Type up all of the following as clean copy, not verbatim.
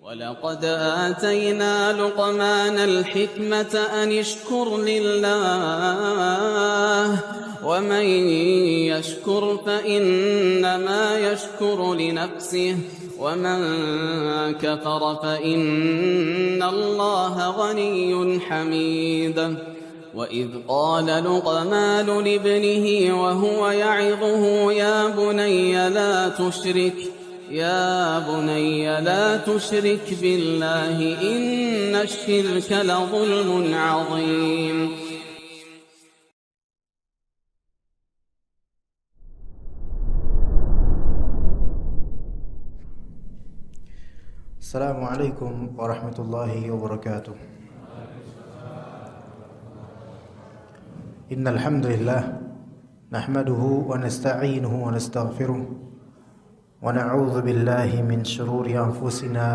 ولقد آتينا لقمان الحكمة أن اشكر لله ومن يشكر فإنما يشكر لنفسه ومن كفر فإن الله غني حميد وإذ قال لقمان لابنه وهو يعظه يا بني لا تشرك بالله إن الشرك لظلم عظيم. السلام عليكم ورحمة الله وبركاته. إن الحمد لله نحمده ونستعينه ونستغفره ونعوذ بالله من شرور أنفسنا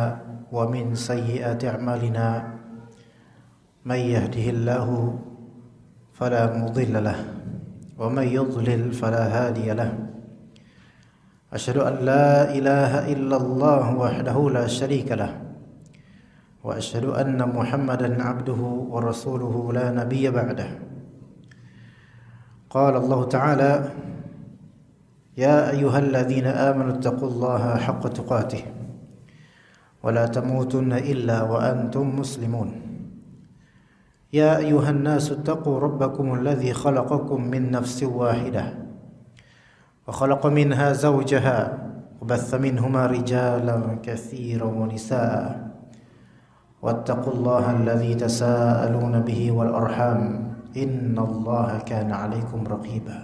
ومن سيئات أعمالنا من يهده الله فلا مضل له ومن يضلل فلا هادي له أشهد أن لا إله إلا الله وحده لا شريك له وأشهد أن محمدا عبده ورسوله لا نبي بعده. قال الله تعالى: يا أيها الذين آمنوا اتقوا الله حق تقاته ولا تموتن إلا وأنتم مسلمون. يا أيها الناس اتقوا ربكم الذي خلقكم من نفس واحدة وخلق منها زوجها وبث منهما رجالا كثيرا ونساء واتقوا الله الذي تساءلون به والأرحام إن الله كان عليكم رقيبا.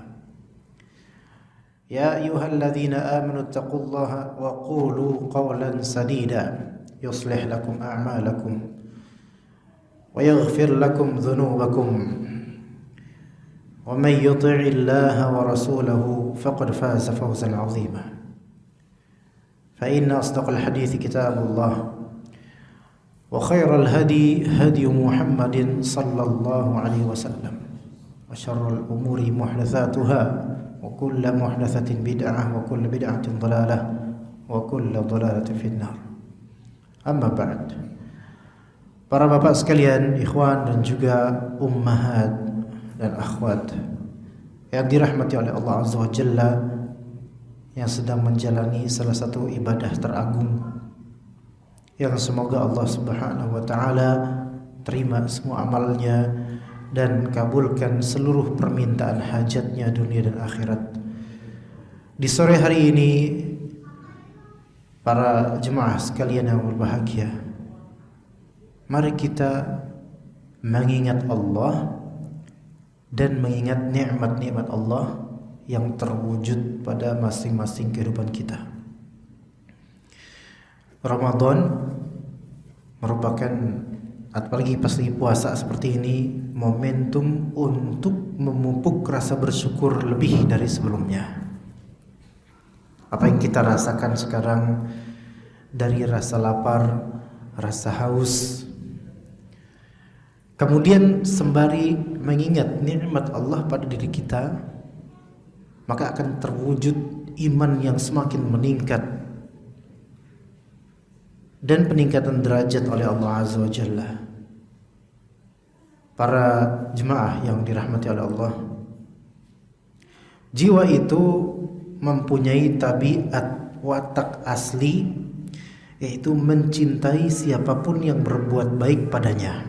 يا أيها الذين آمنوا اتقوا الله وقولوا قولا سديدا يصلح لكم أعمالكم ويغفر لكم ذنوبكم ومن يطع الله ورسوله فقد فاز فوزا عظيما. فإن أصدق الحديث كتاب الله وخير الهدي هدي محمد صلى الله عليه وسلم وشر الأمور محدثاتها وكل محدثة بدعة وكل بدعة ضلالة وكل ضلالة في النار. Amma ba'd. Para bapak sekalian, ikhwan dan juga ummahat dan akhwat yang dirahmati oleh Allah Azza wa Jalla, yang sedang menjalani salah satu ibadah teragung yang semoga Allah Subhanahu wa taala terima semua amalnya dan kabulkan seluruh permintaan hajatnya dunia dan akhirat. Di sore hari ini, para jemaah sekalian yang berbahagia, mari kita mengingat Allah dan mengingat nikmat-nikmat Allah yang terwujud pada masing-masing kehidupan kita. Ramadan merupakan, apalagi pas lagi puasa seperti ini, momentum untuk memupuk rasa bersyukur lebih dari sebelumnya. Apa yang kita rasakan sekarang dari rasa lapar, rasa haus, kemudian sembari mengingat nikmat Allah pada diri kita, maka akan terwujud iman yang semakin meningkat dan peningkatan derajat oleh Allah Azza wa Jalla. Para jemaah yang dirahmati oleh Allah, jiwa itu mempunyai tabiat watak asli, yaitu mencintai siapapun yang berbuat baik padanya.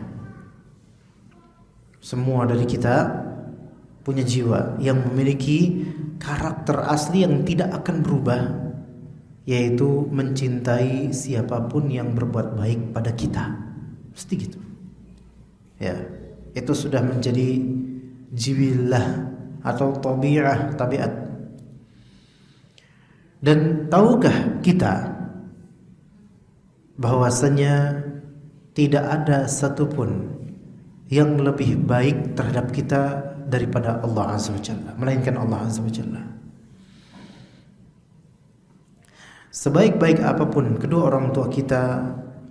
Semua dari kita punya jiwa yang memiliki karakter asli yang tidak akan berubah, yaitu mencintai siapapun yang berbuat baik pada kita. Mesti gitu. Ya, itu sudah menjadi jibillah atau tabiat. Dan tahukah kita bahwasanya tidak ada satupun yang lebih baik terhadap kita daripada Allah Azza wa Jalla, melainkan Allah Azza wa Jalla. Sebaik-baik apapun kedua orang tua kita,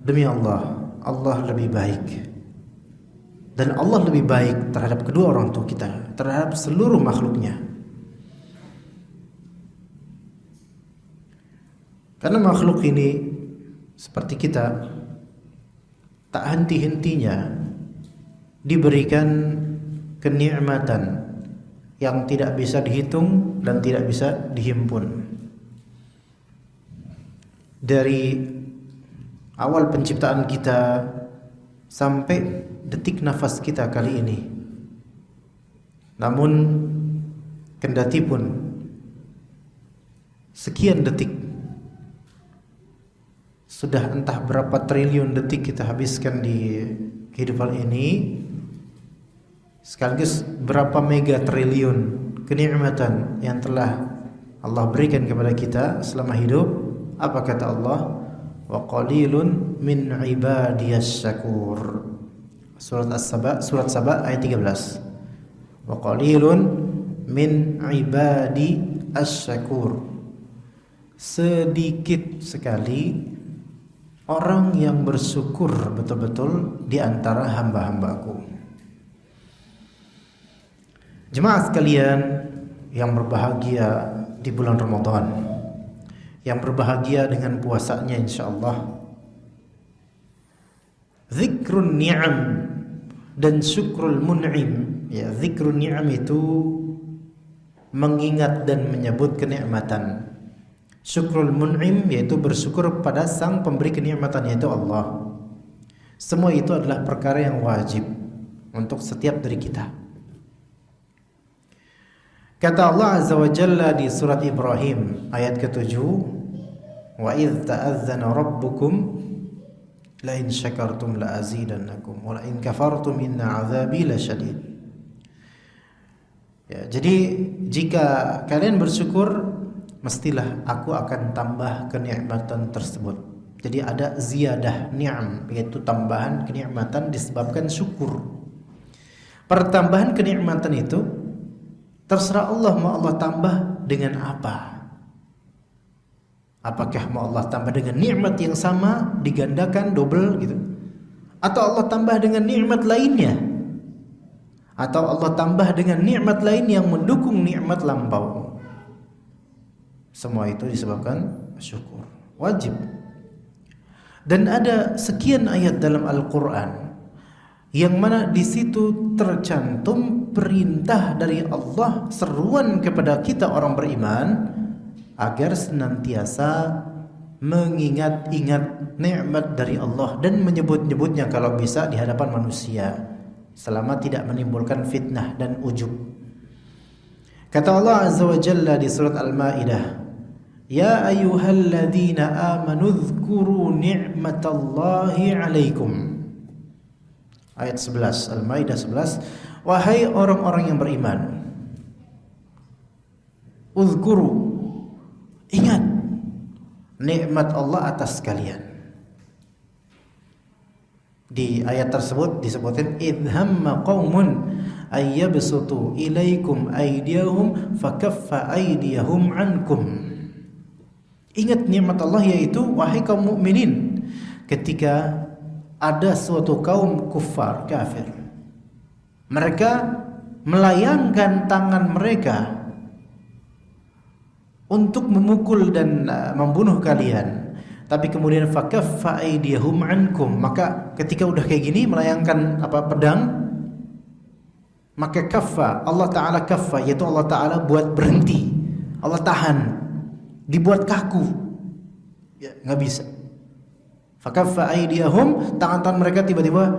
demi Allah, Allah lebih baik. Dan Allah lebih baik terhadap kedua orang tua kita, terhadap seluruh makhluknya. Karena makhluk ini seperti kita tak henti-hentinya diberikan kenikmatan yang tidak bisa dihitung dan tidak bisa dihimpun. Dari awal penciptaan kita sampai detik nafas kita kali ini. Namun kendati pun sekian detik, sudah entah berapa triliun detik kita habiskan di kehidupan ini, sekaligus berapa mega triliun kenikmatan yang telah Allah berikan kepada kita selama hidup. Apa kata Allah? Wa qalilun min ibadiyas syakur. Surat As-Saba ayat 13. Wa qalilun min ibadi asy-syakur. Sedikit sekali orang yang bersyukur betul-betul di antara hamba-hambaku. Jemaah sekalian yang berbahagia di bulan Ramadan, yang berbahagia dengan puasanya insyaallah, zikrun ni'am dan syukrul mun'im. Ya, zikrun ni'am itu mengingat dan menyebut kenikmatan. Syukrul mun'im yaitu bersyukur pada sang pemberi kenikmatan, yaitu Allah. Semua itu adalah perkara yang wajib untuk setiap dari kita. Kata Allah Azza wa Jalla di surat Ibrahim ayat ke-7, wa idh ta'adzana rabbukum la in syakartum la azidannakum wa la in kafartum inna azabi lasyadid. Ya, jadi jika kalian bersyukur, mestilah aku akan tambah kenikmatan tersebut. Jadi ada ziyadah ni'am, yaitu tambahan kenikmatan disebabkan syukur. Pertambahan kenikmatan itu terserah Allah, mau Allah tambah dengan apa. Apakah mau Allah tambah dengan nikmat yang sama digandakan double gitu, atau Allah tambah dengan nikmat lainnya, atau Allah tambah dengan nikmat lain yang mendukung nikmat lampau. Semua itu disebabkan syukur, wajib. Dan ada sekian ayat dalam Al-Qur'an yang mana di situ tercantum perintah dari Allah, seruan kepada kita orang beriman agar senantiasa mengingat-ingat nikmat dari Allah dan menyebut-nyebutnya kalau bisa di hadapan manusia, selama tidak menimbulkan fitnah dan ujub. Kata Allah Azza wa Jalla di surat Al-Maidah, ya ayyuhalladzina amanu dzkuru ni'matallahi 'alaikum. Ayat 11, Al-Maidah 11. Wahai orang-orang yang beriman, uzkuru, ingat nikmat Allah atas kalian. Di ayat tersebut disebutkan idhamma qaumun ayyabsutu ilaikum aydiyahum fakaffa aydiyahum ankum. Ingat nikmat Allah, yaitu wahai kaum mukminin, ketika ada suatu kaum kufar kafir, mereka melayangkan tangan mereka untuk memukul dan membunuh kalian, tapi kemudian fakaffa aydiyahum ankum, maka ketika udah kayak gini melayangkan pedang, maka kaffa, Allah Ta'ala kaffa, yaitu Allah Ta'ala buat berhenti, Allah tahan, dibuat kaku, ya nggak bisa. Fakaffa aydiyahum, tangan-tangan mereka tiba-tiba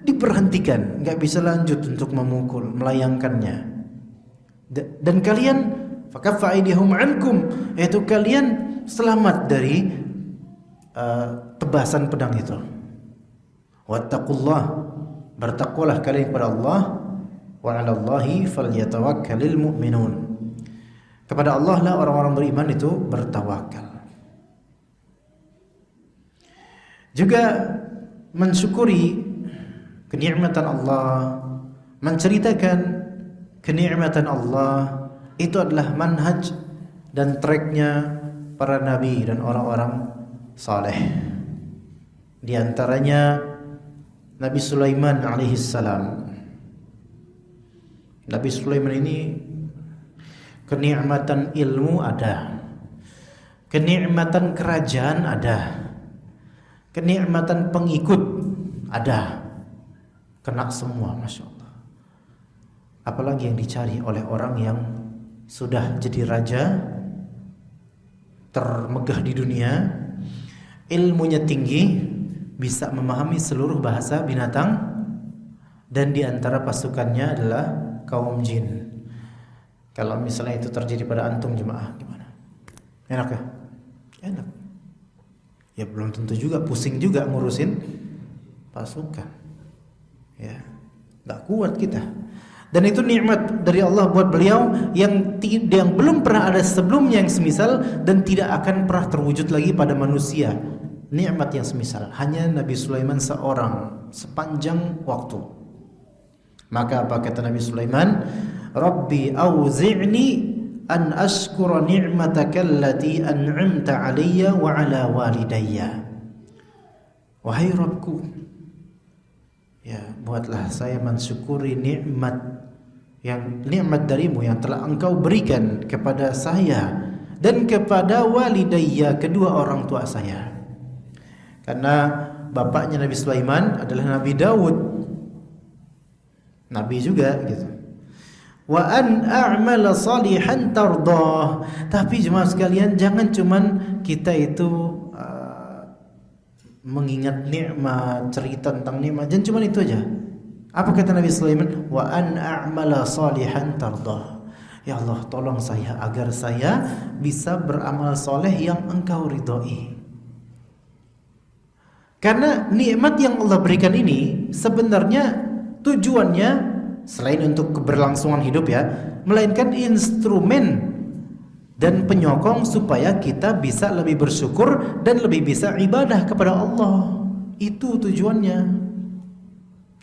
diberhentikan, nggak bisa lanjut untuk memukul, melayangkannya. Dan kalian fakaffa aydiyahum ankum, yaitu kalian selamat dari tebasan pedang itu. Wattaqullah, bertakwalah kalian kepada Allah, wa 'alallahi falyatawakkalul mu'minun. Kepada Allah lah orang-orang beriman itu bertawakal. Juga mensyukuri kenikmatan Allah, menceritakan kenikmatan Allah, itu adalah manhaj dan treknya para nabi dan orang-orang saleh. Di antaranya Nabi Sulaiman alaihissalam. Nabi Sulaiman ini kenikmatan ilmu ada, kenikmatan kerajaan ada, kenikmatan pengikut ada, kena semua, Masya Allah. Apalagi yang dicari oleh orang yang sudah jadi raja, termegah di dunia, ilmunya tinggi, bisa memahami seluruh bahasa binatang, dan di antara pasukannya adalah kaum jin. Kalau misalnya itu terjadi pada antum jemaah, gimana? Enak ya? Enak. Ya belum tentu juga, pusing juga ngurusin pasukan. Ya, nggak kuat kita. Dan itu nikmat dari Allah buat beliau yang belum pernah ada sebelumnya yang semisal, dan tidak akan pernah terwujud lagi pada manusia. Nikmat yang semisal hanya Nabi Sulaiman seorang sepanjang waktu. Maka apa kata Nabi Sulaiman? Rabbi auzi'ni an ashkura ni'mataka allati an'amta 'alayya wa 'ala walidayya. Wahai Rabbku, ya buatlah saya mensyukuri nikmat darimu yang telah engkau berikan kepada saya dan kepada walidayya, kedua orang tua saya. Karena bapaknya Nabi Sulaiman adalah Nabi Daud, Nabi juga gitu. Wa an a'mala salihan tardah. Tapi jemaah sekalian, jangan cuman kita itu mengingat nikmat, cerita tentang nikmat, jangan cuman itu aja. Apa kata Nabi Sulaiman? Wa an a'mala salihan tardah. Ya Allah, tolong saya agar saya bisa beramal soleh yang engkau ridhoi. Karena nikmat yang Allah berikan ini sebenarnya tujuannya selain untuk keberlangsungan hidup ya, melainkan instrumen dan penyokong supaya kita bisa lebih bersyukur dan lebih bisa ibadah kepada Allah. Itu tujuannya.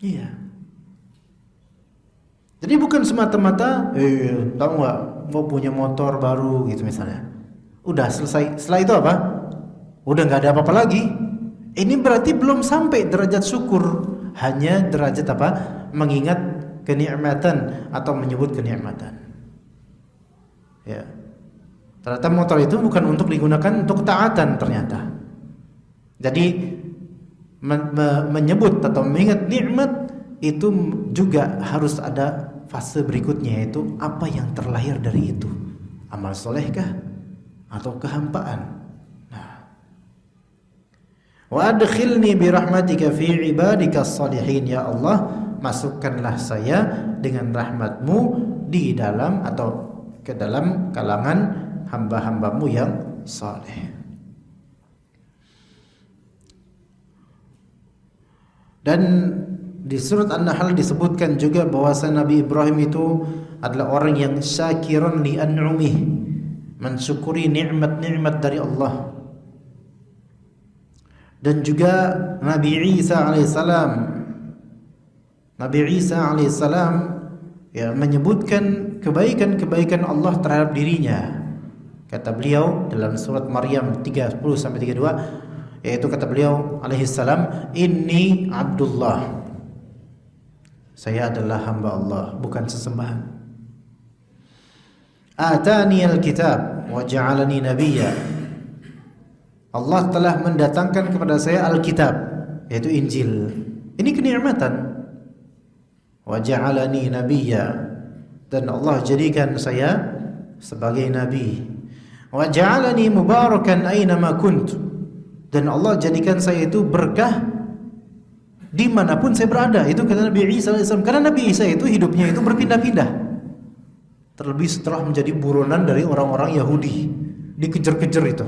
Iya. Jadi bukan semata-mata tahu nggak, mau punya motor baru gitu misalnya, udah selesai. Setelah itu apa? Udah nggak ada apa-apa lagi. Ini berarti belum sampai derajat syukur, hanya derajat apa? Mengingat kenikmatan atau menyebut kenikmatan. Ya. Ternyata motor itu bukan untuk digunakan untuk ketaatan ternyata. Jadi menyebut atau mengingat nikmat itu juga harus ada fase berikutnya, yaitu apa yang terlahir dari itu, amal solehkah atau kehampaan. Wa adkhilni bi rahmatika fi ibadika shalihin. Ya Allah, masukkanlah saya dengan rahmatmu di dalam atau ke dalam kalangan hamba-hambamu yang saleh. Dan di surat An-Nahl disebutkan juga bahwa Nabi Ibrahim itu adalah orang yang syakirun li an'umih, mensyukuri nikmat-nikmat dari Allah. Dan juga Nabi Isa alaihissalam ya menyebutkan kebaikan-kebaikan Allah terhadap dirinya. Kata beliau dalam surat Maryam 30-32, yaitu kata beliau alaihissalam, inni Abdullah, saya adalah hamba Allah, bukan sesembahan. Atani al-kitab wa ja'alani nabiyya, Allah telah mendatangkan kepada saya Alkitab, yaitu Injil. Ini kenikmatan. Wa ja'alani nabiyya, dan Allah jadikan saya sebagai nabi. Wa ja'alani mubarakan aina ma kunt, dan Allah jadikan saya itu berkah dimanapun saya berada. Itu kata Nabi Isa AS. Karena Nabi Isa itu hidupnya itu berpindah-pindah, terlebih setelah menjadi buronan dari orang-orang Yahudi, dikejar-kejar itu,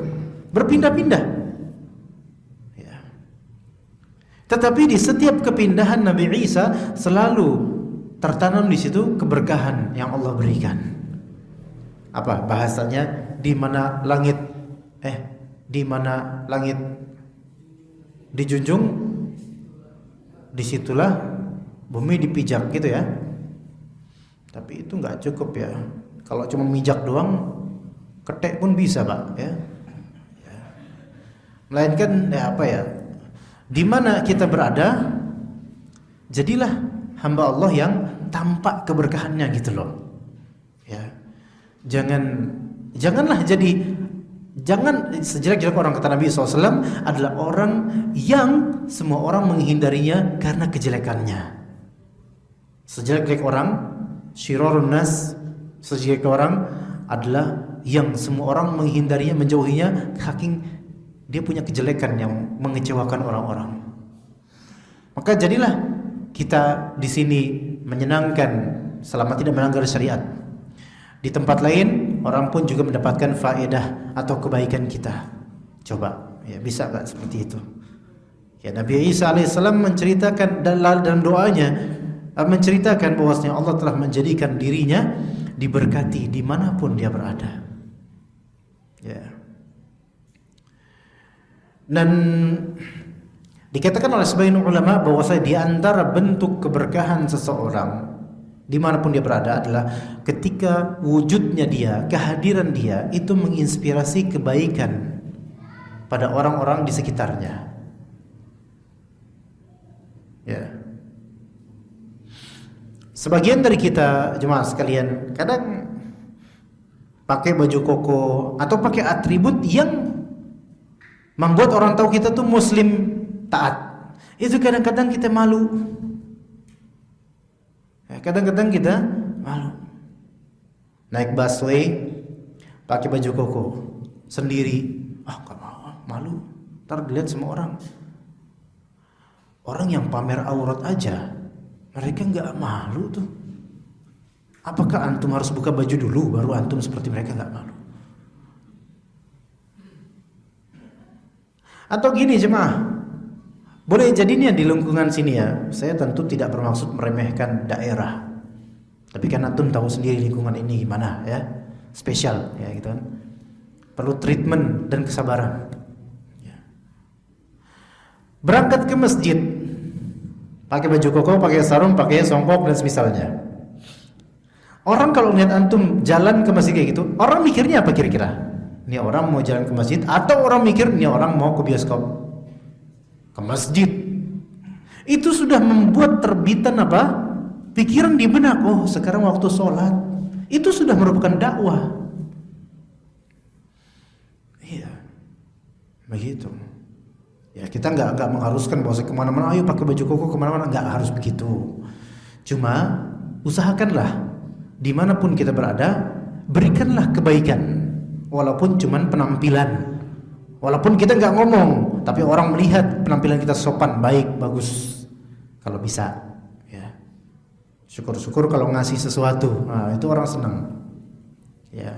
berpindah-pindah ya. Tetapi di setiap kepindahan Nabi Isa selalu tertanam di situ keberkahan yang Allah berikan. Apa bahasanya? Di mana langit dijunjung, disitulah bumi dipijak gitu ya. Tapi itu nggak cukup ya. Kalau cuma mijak doang, ketek pun bisa Pak ya. Melainkan di mana kita berada, jadilah hamba Allah yang tampak keberkahannya gitu loh. Ya. Janganlah jadi Jangan sejelek-jelek orang, kata Nabi SAW, adalah orang yang semua orang menghindarinya karena kejelekannya. Sejelek-jelek orang, syirarun nas, sejelek orang adalah yang semua orang menghindarinya, menjauhinya, saking dia punya kejelekan yang mengecewakan orang-orang. Maka jadilah kita di sini menyenangkan selama tidak melanggar syariat. Di tempat lain orang pun juga mendapatkan faedah atau kebaikan kita. Coba, ya bisa nggak seperti itu? Ya, Nabi Isa alaihissalam menceritakan dalam doanya, menceritakan bahwasanya Allah telah menjadikan dirinya diberkati dimanapun dia berada. Ya. Dan dikatakan oleh sebagian ulama bahwasanya di antara bentuk keberkahan seseorang dimanapun dia berada adalah ketika wujudnya dia, kehadiran dia itu menginspirasi kebaikan pada orang-orang di sekitarnya. Ya. Sebagian dari kita jemaah sekalian kadang pakai baju koko atau pakai atribut yang membuat orang tahu kita tuh muslim taat. Itu kadang-kadang kita malu. Kadang-kadang kita malu. Naik busway pakai baju koko sendiri, malu. Ntar dilihat semua orang. Orang yang pamer aurat aja mereka nggak malu tuh. Apakah antum harus buka baju dulu baru antum seperti mereka nggak malu? Atau gini jemaah, boleh jadi nih di lingkungan sini ya, saya tentu tidak bermaksud meremehkan daerah. Tapi kan antum tahu sendiri lingkungan ini gimana ya, spesial ya gitu kan. Perlu treatment dan kesabaran. Ya. Berangkat ke masjid, pakai baju koko, pakai sarung, pakai songkok dan semisalnya. Orang kalau lihat antum jalan ke masjid kayak gitu, orang mikirnya apa kira-kira? Ini orang mau jalan ke masjid atau orang mikir ini orang mau ke bioskop? Ke masjid. Itu sudah membuat terbitan apa? Pikiran di benak, oh sekarang waktu sholat. Itu sudah merupakan dakwah. Iya, begitu. Ya kita nggak mengharuskan bahwa kemana-mana ayo pakai baju koko kemana-mana, nggak harus begitu. Cuma usahakanlah dimanapun kita berada, berikanlah kebaikan. Walaupun cuman penampilan, walaupun kita nggak ngomong, tapi orang melihat penampilan kita sopan, baik, bagus. Kalau bisa, ya. Syukur-syukur kalau ngasih sesuatu, nah, itu orang senang. Ya.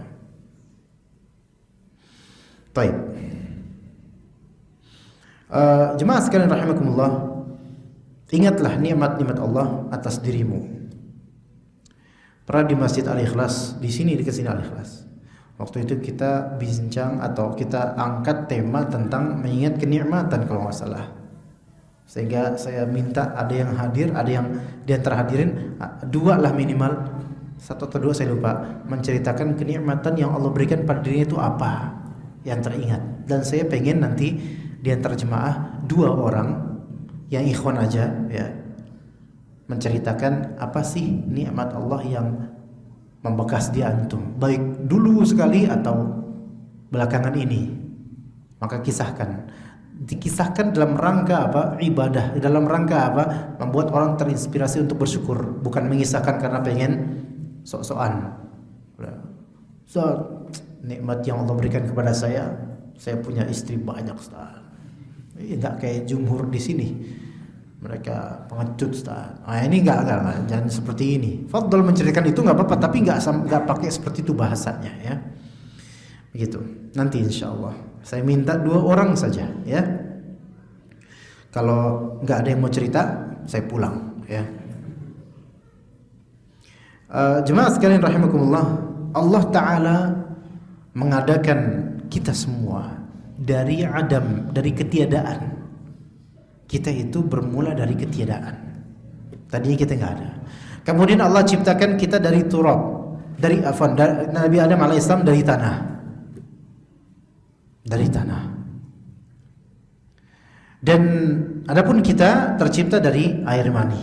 Baik. Jemaah sekalian rahimakumullah, ingatlah nikmat-nikmat Allah atas dirimu. Pernah di Masjid Al-Ikhlas, di sini dekat sini Al-Ikhlas. Waktu itu kita bincang atau kita angkat tema tentang mengingat kenikmatan kalau nggak salah. Sehingga saya minta ada yang hadir, ada yang di antara hadirin, dua lah minimal, satu atau dua saya lupa, menceritakan kenikmatan yang Allah berikan pada dirinya itu apa yang teringat. Dan saya pengen nanti di antara jemaah dua orang yang ikhwan aja ya menceritakan apa sih nikmat Allah yang membekas di antum, baik dulu sekali atau belakangan ini. Maka dikisahkan dalam rangka apa? Ibadah, dalam rangka apa? Membuat orang terinspirasi untuk bersyukur, bukan mengisahkan karena pengen sok-sokan. So, nikmat yang Allah berikan kepada saya punya istri banyak, Ustaz. Enggak kayak jumhur di sini. Mereka pengecut, Ustaz. Nah, ini enggak, jangan seperti ini. Fadhol menceritakan itu enggak apa-apa, tapi enggak pakai seperti itu bahasanya ya. Begitu. Nanti insyaallah saya minta dua orang saja ya. Kalau enggak ada yang mau cerita, saya pulang ya. Jemaah sekalian rahimakumullah, Allah Ta'ala mengadakan kita semua dari adam, dari ketiadaan. Kita itu bermula dari ketiadaan. Tadinya kita enggak ada. Kemudian Allah ciptakan kita dari turab, dari Nabi Adam alaihissalam dari tanah. Dari tanah. Dan adapun kita tercipta dari air mani.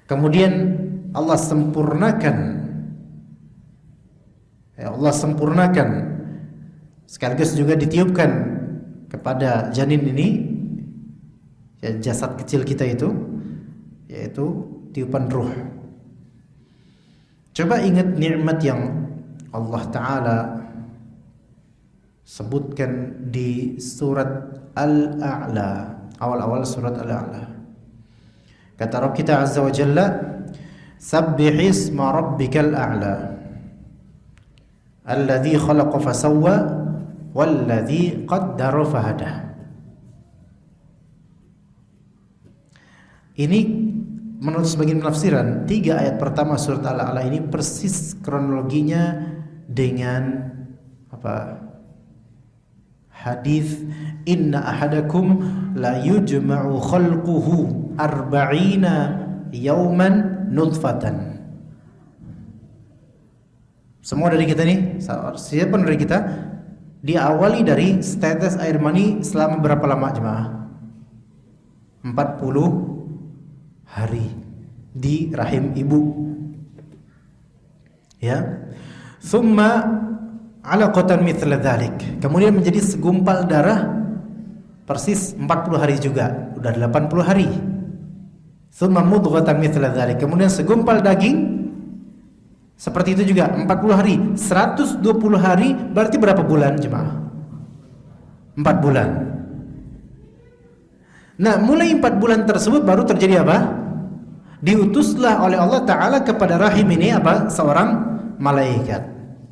Kemudian Allah sempurnakan Sekaligus juga ditiupkan kepada janin ini, ya, jasad kecil kita itu, yaitu tiupan ruh. Coba ingat nikmat yang Allah Ta'ala sebutkan di surat Al-A'la, awal-awal surat Al-A'la. Kata Rabb kita Azza wa Jalla, Sabbihisma rabbikal a'la alladzi khalaqa fasawwa walladzi qaddara fahada. Ini menurut sebagian penafsiran, 3 ayat pertama surat Al-A'la ini persis kronologinya dengan hadis inna ahadakum la yujma'u khalquhu 40 yawman nutfatan. Semua dari kita nih, siapa dari kita diawali dari setetes air mani selama berapa lama jemaah? 40 hari di rahim ibu. Ya. Thumma 'alaqatan mithla dzalik. Kemudian menjadi segumpal darah persis 40 hari juga, udah 80 hari. Thumma mudghatan mithla dzalik. Kemudian segumpal daging seperti itu juga 40 hari. 120 hari berarti berapa bulan jemaah? 4 bulan. Nah, mulai 4 bulan tersebut baru terjadi apa? Diutuslah oleh Allah Ta'ala kepada rahim ini seorang malaikat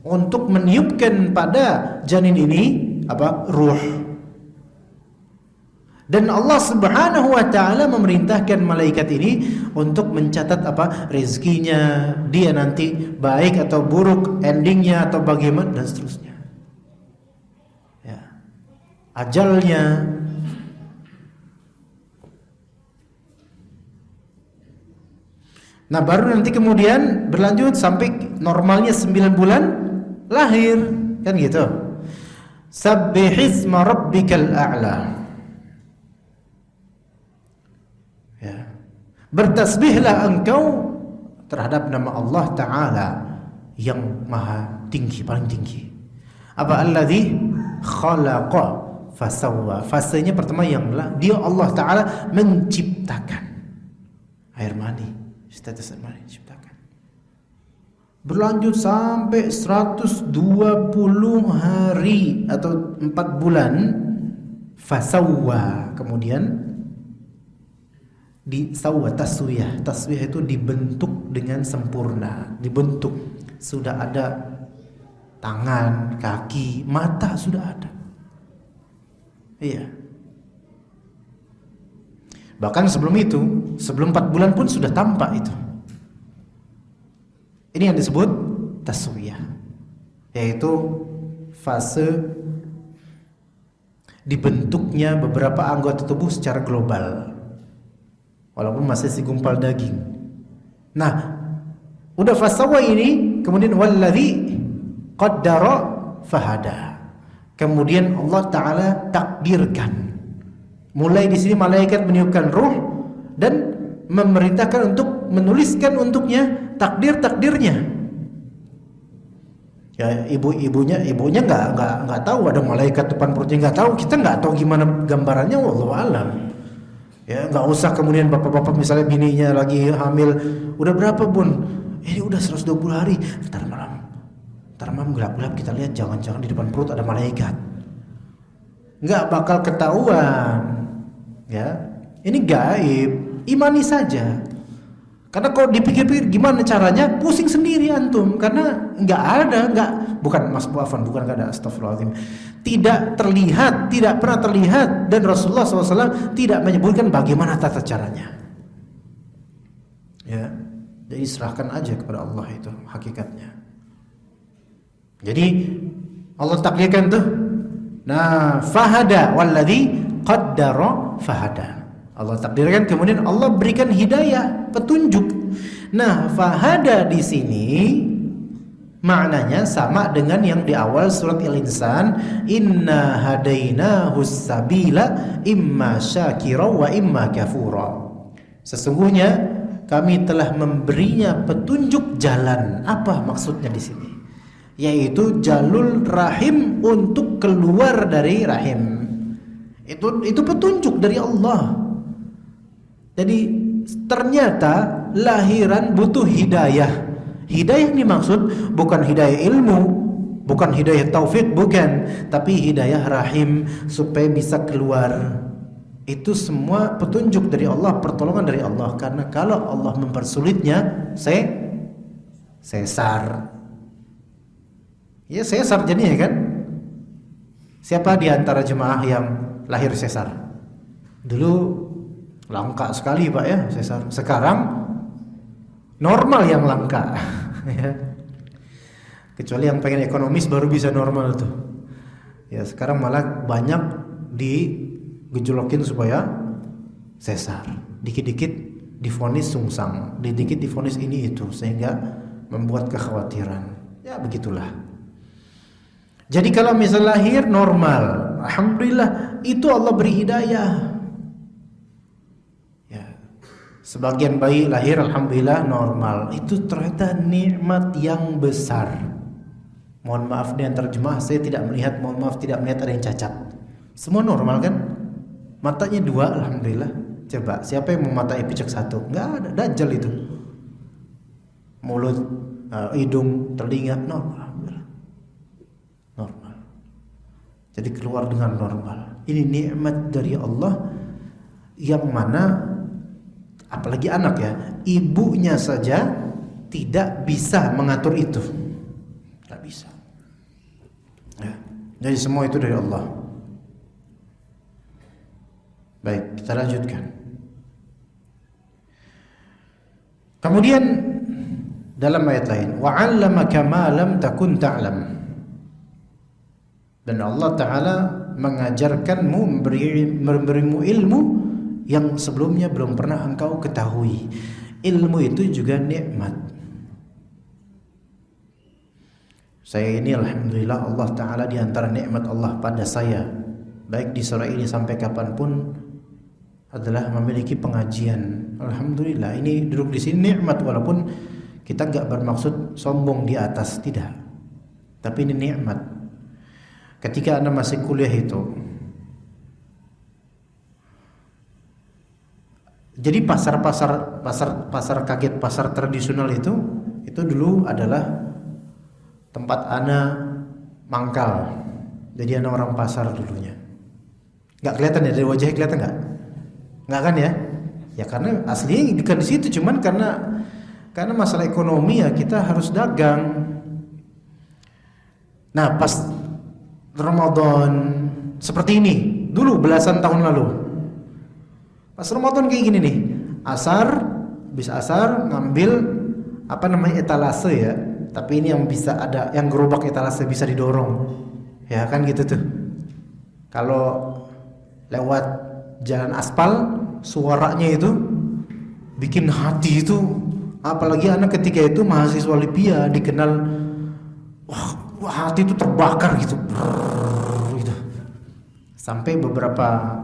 untuk meniupkan pada janin ini ruh. Dan Allah Subhanahu wa Ta'ala memerintahkan malaikat ini untuk mencatat rezekinya, dia nanti baik atau buruk endingnya atau bagaimana dan seterusnya. Ya. Ajalnya. Nah, baru nanti kemudian berlanjut sampai normalnya 9 bulan lahir, kan gitu. Sabbihisma rabbikal a'la. Ya. Bertasbihlah engkau terhadap nama Allah Ta'ala yang maha tinggi, paling tinggi. Alladzi khalaqa fasawwa. Fasenya pertama yang dia Allah Ta'ala menciptakan air mani, setetes air mani diciptakan. Berlanjut sampai 120 hari atau 4 bulan fasawwa. Kemudian disawwa, taswiyah. Taswiyah itu dibentuk dengan sempurna, dibentuk. Sudah ada tangan, kaki, mata sudah ada. Iya. Bahkan sebelum itu, sebelum 4 bulan pun sudah tampak itu. Ini yang disebut taswiyah, yaitu fase dibentuknya beberapa anggota tubuh secara global, walaupun masih segumpal daging. Nah, udah fasawa ini, kemudian walladzi qaddara fahada. Kemudian Allah Ta'ala takdirkan. Mulai di sini malaikat meniupkan ruh dan memerintahkan untuk menuliskan untuknya takdirnya. Ya, ibunya nggak tahu ada malaikat depan perutnya, nggak tahu, kita nggak tahu gimana gambarannya, wallahu alam. Ya, nggak usah kemudian bapak-bapak misalnya bininya lagi hamil, udah berapa bun? Ini udah 120 hari. Ntar malam gelap-gelap kita lihat, jangan-jangan di depan perut ada malaikat. Nggak bakal ketahuan. Ya, ini gaib, imani saja. Karena kalau dipikir-pikir gimana caranya, pusing sendiri antum. Karena nggak ada, astagfirullahaladzim. Tidak terlihat, tidak pernah terlihat, dan Rasulullah SAW tidak menyebutkan bagaimana tata caranya. Ya, jadi serahkan aja kepada Allah itu hakikatnya. Jadi Allah takdirkan tuh. Nah, fahada walladzi qaddara fahada. Allah takdirkan, kemudian Allah berikan hidayah, petunjuk. Nah, fahada di sini maknanya sama dengan yang di awal surat Al-Insan, inna hadainahus sabila imma syakira wa imma kafura. Sesungguhnya kami telah memberinya petunjuk jalan. Apa maksudnya di sini? yaitu jalur rahim untuk keluar dari rahim. Itu petunjuk dari Allah. Jadi ternyata lahiran butuh hidayah. Hidayah yang dimaksud bukan hidayah ilmu, bukan hidayah taufik, bukan, tapi hidayah rahim supaya bisa keluar. Itu semua petunjuk dari Allah, pertolongan dari Allah. Karena kalau Allah mempersulitnya, sesar. Ya sesar jadinya kan. Siapa di antara jemaah yang lahir sesar? Dulu langka sekali Pak ya sesar. Sekarang normal yang langka. Kecuali yang pengen ekonomis baru bisa normal tuh. Ya sekarang malah banyak digejolokin supaya sesar. Dikit-dikit divonis sungsang, dikit-dikit divonis ini itu, sehingga membuat kekhawatiran. Ya begitulah. Jadi kalau misal lahir normal, alhamdulillah, itu Allah beri hidayah. Ya. Sebagian bayi lahir alhamdulillah normal. Itu ternyata nikmat yang besar. Mohon maaf nih antar jemaah, saya tidak melihat, mohon maaf tidak melihat ada yang cacat. Semua normal kan? Matanya 2 alhamdulillah. Coba siapa yang mematai picek 1? Enggak ada, dajjal itu. Mulut, hidung, telinga normal. Normal. Jadi keluar dengan normal. Ini nikmat dari Allah yang mana apalagi anak ya, ibunya saja tidak bisa mengatur itu. Tidak bisa. Ya. Jadi semua itu dari Allah. Baik, kita lanjutkan. Kemudian dalam ayat lain, wa 'allamaka ma lam takun ta'lam. Dan Allah Ta'ala mengajarkanmu, memberimu ilmu yang sebelumnya belum pernah engkau ketahui. Ilmu itu juga nikmat. Saya ini alhamdulillah Allah Ta'ala di antara nikmat Allah pada saya, baik di sore ini sampai kapanpun, adalah memiliki pengajian. Alhamdulillah, ini duduk di sini nikmat, walaupun kita enggak bermaksud sombong di atas, tidak. Tapi ini nikmat. Ketika Anda masih kuliah itu, jadi pasar kaget, pasar tradisional itu dulu adalah tempat Anda mangkal. Jadi Anda orang pasar dulunya. Nggak kelihatan ya, dari wajahnya kelihatan nggak? Nggak kan ya? Ya karena aslinya bukan di situ, cuman karena masalah ekonomi ya kita harus dagang. Nah pas Ramadan seperti ini dulu belasan tahun lalu. Pas Ramadan kayak gini nih, habis asar ngambil etalase ya. Tapi ini yang bisa ada yang gerobak etalase bisa didorong. Ya kan gitu tuh. Kalau lewat jalan aspal suaranya itu bikin hati itu, apalagi anak ketika itu mahasiswa Libya dikenal hati itu terbakar gitu. Sampai beberapa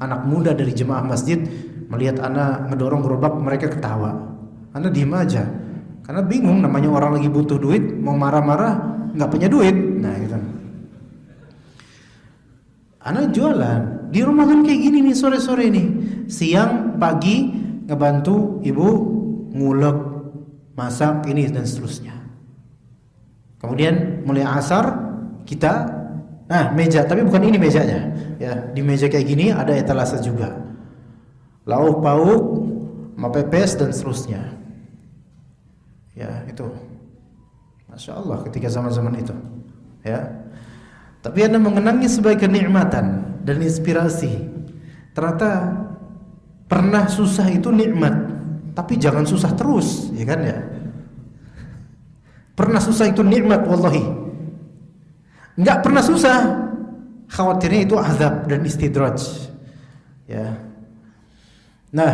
anak muda dari jemaah masjid melihat anak ngedorong gerobak, mereka ketawa. Anak diem aja karena bingung, namanya orang lagi butuh duit, mau marah-marah nggak punya duit. Nah gitu. Anak jualan di Ramadan kayak gini nih, sore-sore nih, siang pagi ngebantu ibu ngulek, masak ini dan seterusnya. Kemudian mulai asar kita meja, tapi bukan ini mejanya. Ya, di meja kayak gini ada etalase juga. Lauk pauk, sama pepes dan seterusnya. Ya, itu. Masya Allah ketika zaman-zaman itu. Ya. Tapi Anda mengenangnya sebagai kenikmatan dan inspirasi. Ternyata pernah susah itu nikmat, tapi jangan susah terus, ya kan ya? Pernah susah itu nikmat wallahi. Enggak pernah susah, khawatirnya itu azab dan istidraj. Ya. Nah,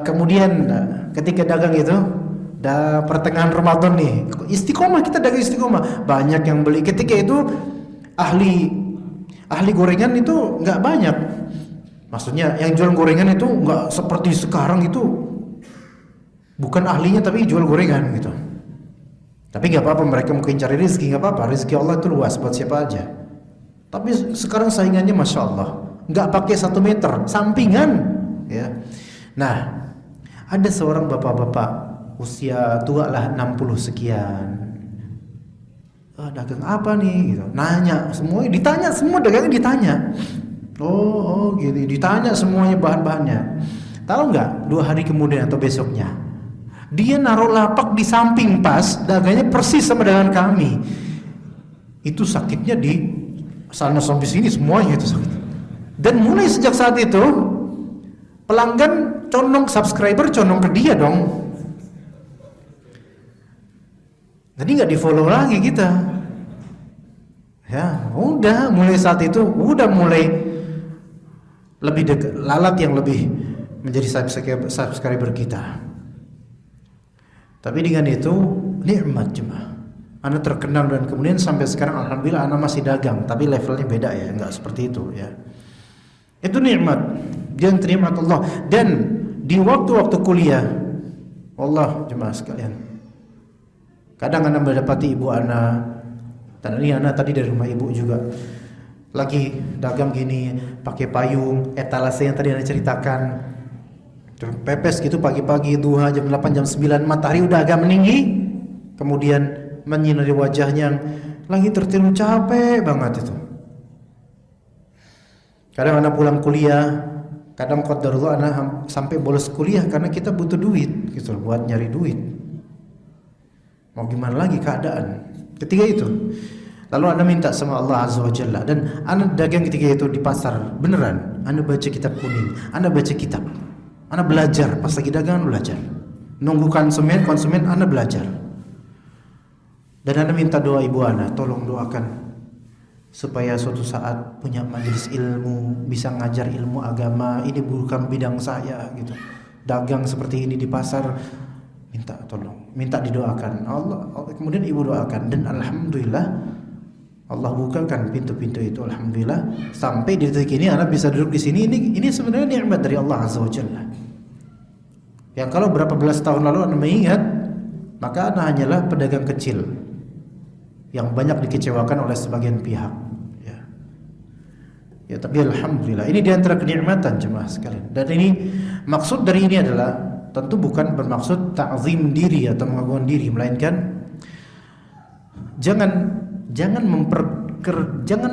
kemudian ketika dagang itu, pertengahan Ramadan nih, istiqomah, kita dagang istiqomah, banyak yang beli. Ketika itu ahli gorengan itu enggak banyak. Maksudnya yang jual gorengan itu enggak seperti sekarang itu, bukan ahlinya tapi jual gorengan gitu. Tapi nggak apa-apa, mereka mungkin cari rezeki, nggak apa-apa. Rezeki Allah itu luas buat siapa aja. Tapi sekarang saingannya masya Allah, nggak pakai 1 meter, sampingan, ya. Nah, ada seorang bapak-bapak usia tua lah 60 sekian. Dagang apa nih? Gitu. Nanya semuanya, ditanya semua dagangnya ditanya. Oh gitu, ditanya semuanya bahan-bahannya. Tahu nggak? 2 hari kemudian atau besoknya, dia naruh lapak di samping pas, dagangnya persis sama dengan kami. Itu sakitnya di sana sampai sini semuanya itu sakit. Dan mulai sejak saat itu pelanggan condong, subscriber condong ke dia dong. Jadi nggak di follow lagi kita. Ya udah, mulai saat itu udah mulai lebih dekat, lalat yang lebih menjadi subscriber kita. Tapi dengan itu nikmat jemaah. Anda terkenal dan kemudian sampai sekarang alhamdulillah Anda masih dagang, tapi levelnya beda ya, nggak seperti itu ya. Itu nikmat, dan nikmat Allah. Dan di waktu-waktu kuliah, Allah jemaah sekalian, kadang Anda mendapati ibu Anda, dan ini Anda tadi dari rumah ibu juga, lagi dagang gini, pakai payung, etalase yang tadi Anda ceritakan, pepes gitu pagi-pagi, duha jam 8, jam 9, matahari udah agak meninggi, kemudian menyinari wajahnya yang lagi tertidur capek banget itu. Kadang anak pulang kuliah, kadang qadarullah anak sampai bolos kuliah karena kita butuh duit gitu buat nyari duit. Mau gimana lagi keadaan ketika itu. Lalu Anda minta sama Allah Azza wa Jalla, dan Anda dagang ketika itu di pasar beneran. Anda baca kitab kuning, Anda baca kitab, Anda belajar pas lagi dagang, belajar. Nunggu konsumen Anda belajar. Dan Anda minta doa ibu Anda, tolong doakan supaya suatu saat punya majelis ilmu, bisa ngajar ilmu agama. Ini bukan bidang saya gitu. Dagang seperti ini di pasar, minta tolong, minta didoakan. Allah kemudian ibu doakan, dan alhamdulillah Allah bukakan pintu-pintu itu, alhamdulillah. Sampai di detik ini Anda bisa duduk di sini. Ini sebenarnya nikmat dari Allah Azza wa Jalla. Yang kalau berapa belas tahun lalu Anda mengingat, maka Anda hanyalah pedagang kecil yang banyak dikecewakan oleh sebagian pihak. Ya, tapi alhamdulillah ini diantara kenikmatan jemaah sekalian. Dan ini maksud dari ini adalah tentu bukan bermaksud ta'zim diri atau mengagungkan diri, melainkan jangan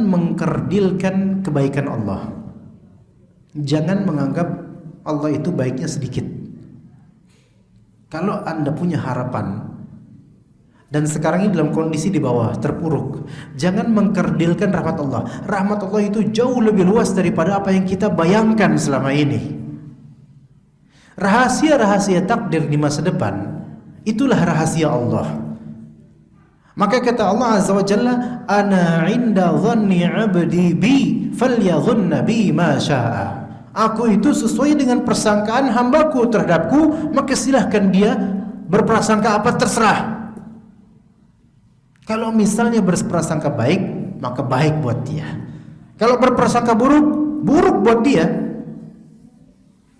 mengkerdilkan kebaikan Allah. Jangan menganggap Allah itu baiknya sedikit. Kalau Anda punya harapan dan sekarang ini dalam kondisi di bawah, terpuruk, jangan mengkerdilkan rahmat Allah. Rahmat Allah itu jauh lebih luas daripada apa yang kita bayangkan selama ini. Rahasia-rahasia takdir di masa depan, itulah rahasia Allah. Maka kata Allah Azza wa Jalla, ana inda dhanni 'abdi bi falyadhunna bi ma syaa. Aku itu sesuai dengan persangkaan hambaku terhadapku, maka silahkan dia berprasangka apa terserah. Kalau misalnya berprasangka baik, maka baik buat dia. Kalau berprasangka buruk, buruk buat dia.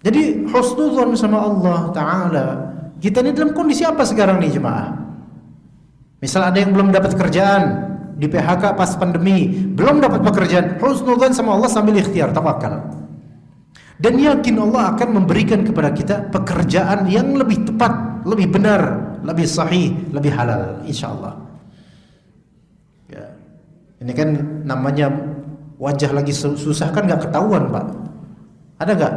Jadi husnudzon sama Allah Ta'ala. Kita ini dalam kondisi apa sekarang nih jemaah? Misal ada yang belum dapat kerjaan, di PHK pas pandemi, belum dapat pekerjaan, husnudzon sama Allah sambil ikhtiar, tawakal. Dan yakin Allah akan memberikan kepada kita pekerjaan yang lebih tepat, lebih benar, lebih sahih, lebih halal, insyaallah. Ya. Ini kan namanya wajah lagi susah kan nggak ketahuan Pak. Ada nggak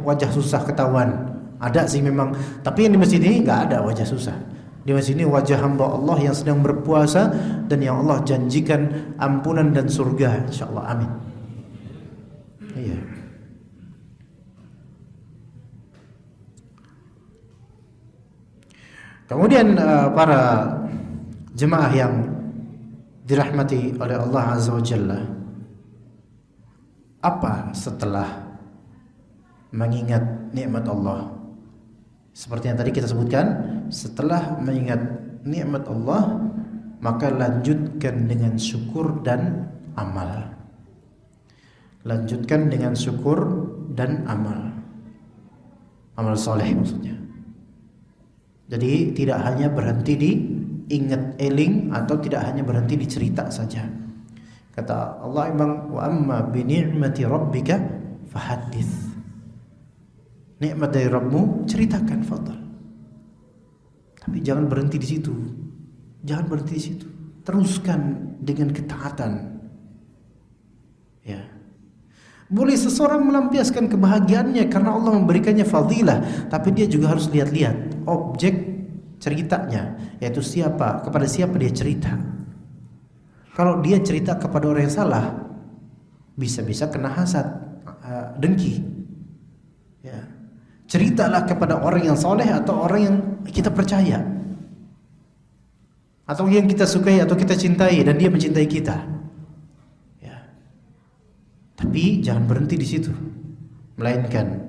wajah susah ketahuan? Ada sih memang. Tapi yang di masjid ini nggak ada wajah susah. Di masjid ini wajah hamba Allah yang sedang berpuasa dan yang Allah janjikan ampunan dan surga, insyaallah. Amin. Iya. Kemudian para jemaah yang dirahmati oleh Allah Azza wa Jalla, apa setelah mengingat nikmat Allah? Seperti yang tadi kita sebutkan, setelah mengingat nikmat Allah, maka lanjutkan dengan syukur dan amal. Lanjutkan dengan syukur dan amal. Amal soleh maksudnya. Jadi tidak hanya berhenti di ingat eling atau tidak hanya berhenti di cerita saja. Kata Allah memang wa amma bi ni'mati rabbika fahaddits. Nikmat dari Rabbmu ceritakan, fadhal. Tapi jangan berhenti di situ. Jangan berhenti di situ. Teruskan dengan ketaatan. Ya. Boleh seseorang melampiaskan kebahagiaannya karena Allah memberikannya fadilah, tapi dia juga harus lihat-lihat objek ceritanya, yaitu siapa, kepada siapa dia cerita. Kalau dia cerita kepada orang yang salah, bisa-bisa kena hasad, dengki. Ya. Ceritalah kepada orang yang soleh atau orang yang kita percaya, atau yang kita sukai atau kita cintai dan dia mencintai kita. Ya. Tapi jangan berhenti di situ, melainkan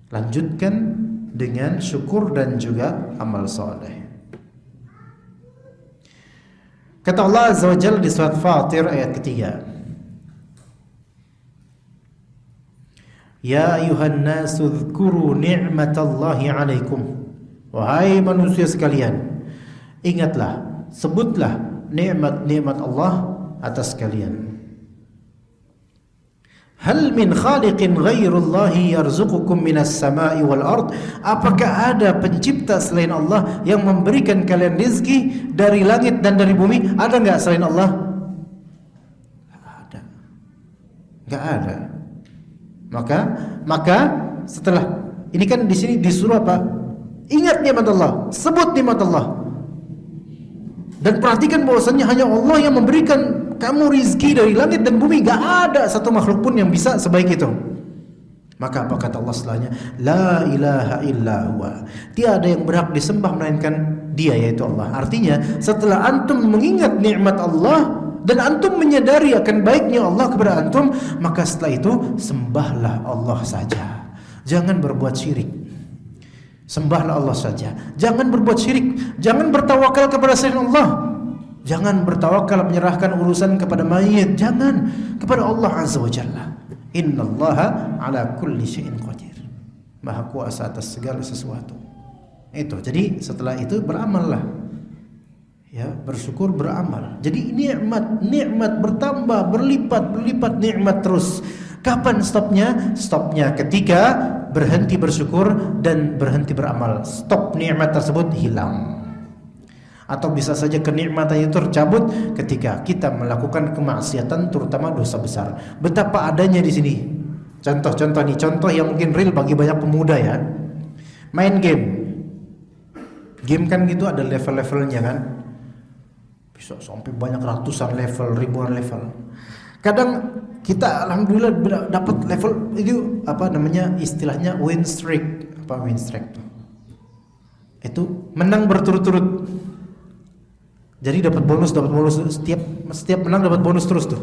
lanjutkan dengan syukur dan juga amal soleh. Kata Allah Azza wa Jalla di surat Fatir ayat ketiga, Ya ayuhan nasu dzkuru ni'matallahi alaikum. Wahai manusia sekalian, ingatlah, sebutlah nikmat-nikmat Allah atas kalian. Hal min khaliqin ghairullahi yarzuqukum minas sama'i wal ard? Apakah ada pencipta selain Allah yang memberikan kalian rezeki dari langit dan dari bumi? Ada enggak selain Allah? Ada. Enggak ada. Maka setelah ini kan di sini disuruh apa? Ingat nikmat Allah, sebut nikmat Allah. Dan perhatikan bahwasanya hanya Allah yang memberikan kamu rizki dari langit dan bumi. Gak ada satu makhluk pun yang bisa sebaik itu. Maka apa kata Allah setelahnya? La ilaha illa huwa. Tiada yang berhak disembah melainkan Dia, yaitu Allah. Artinya setelah antum mengingat nikmat Allah dan antum menyadari akan baiknya Allah kepada antum, maka setelah itu sembahlah Allah saja. Jangan berbuat syirik. Sembahlah Allah saja. Jangan berbuat syirik. Jangan bertawakal kepada selain Allah. Jangan bertawakal menyerahkan urusan kepada mayit. Jangan, kepada Allah Azza wa Jalla. Innallaha ala kulli syai'in qadir. Maha kuasa atas segala sesuatu. Itu. Jadi setelah itu beramallah. Ya, bersyukur, beramal. Jadi nikmat bertambah, berlipat nikmat terus. Kapan stopnya? Stopnya ketika berhenti bersyukur dan berhenti beramal. Stop, nikmat tersebut hilang. Atau bisa saja kenikmatan itu tercabut ketika kita melakukan kemaksiatan, terutama dosa besar. Betapa adanya di sini. Contoh nih, contoh yang mungkin real bagi banyak pemuda ya. Main game. Game kan gitu ada level-levelnya kan. Bisa sampai banyak ratusan level, ribuan level. Kadang kita alhamdulillah dapat level itu apa namanya, istilahnya win streak. Apa win streak? Itu menang berturut-turut. Jadi dapat bonus setiap menang dapat bonus terus tuh.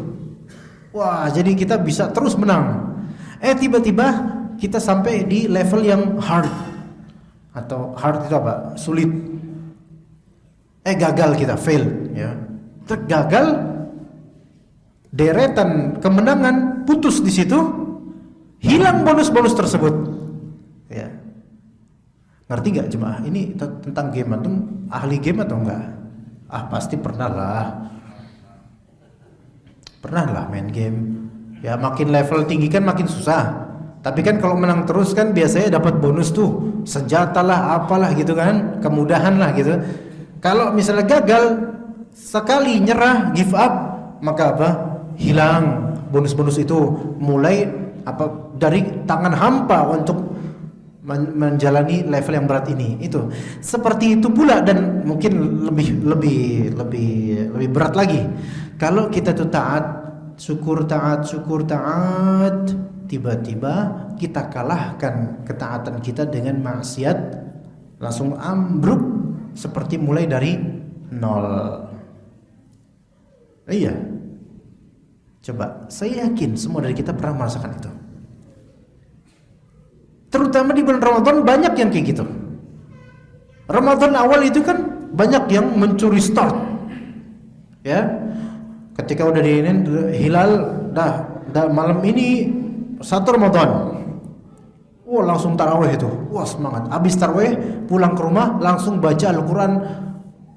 Wah, jadi kita bisa terus menang. Tiba-tiba kita sampai di level yang hard. Atau hard itu apa? Sulit. Gagal kita, fail ya. Gagal, deretan kemenangan putus di situ, hilang bonus-bonus tersebut. Ya. Ngerti gak jemaah? Ini tentang game, antum ahli game atau enggak? Pasti pernah lah main game. Ya makin level tinggi kan makin susah. Tapi kan kalau menang terus kan biasanya dapat bonus tuh, senjata lah, apalah gitu kan, kemudahan lah gitu. Kalau misalnya gagal sekali, nyerah, give up, maka apa? Hilang bonus-bonus itu. Mulai dari tangan hampa untuk menjalani level yang berat ini. Itu seperti itu pula, dan mungkin lebih berat lagi. Kalau kita tuh taat, syukur taat, tiba-tiba kita kalahkan ketaatan kita dengan maksiat, langsung ambruk seperti mulai dari nol. Iya. Coba, saya yakin semua dari kita pernah merasakan itu. Terutama di bulan Ramadan banyak yang kayak gitu. Ramadan awal itu kan banyak yang mencuri start. Ya. Ketika udah hilal dah malam ini 1 Ramadan. Wah, langsung tarawih itu. Wah, semangat. Habis tarawih, pulang ke rumah langsung baca Al-Quran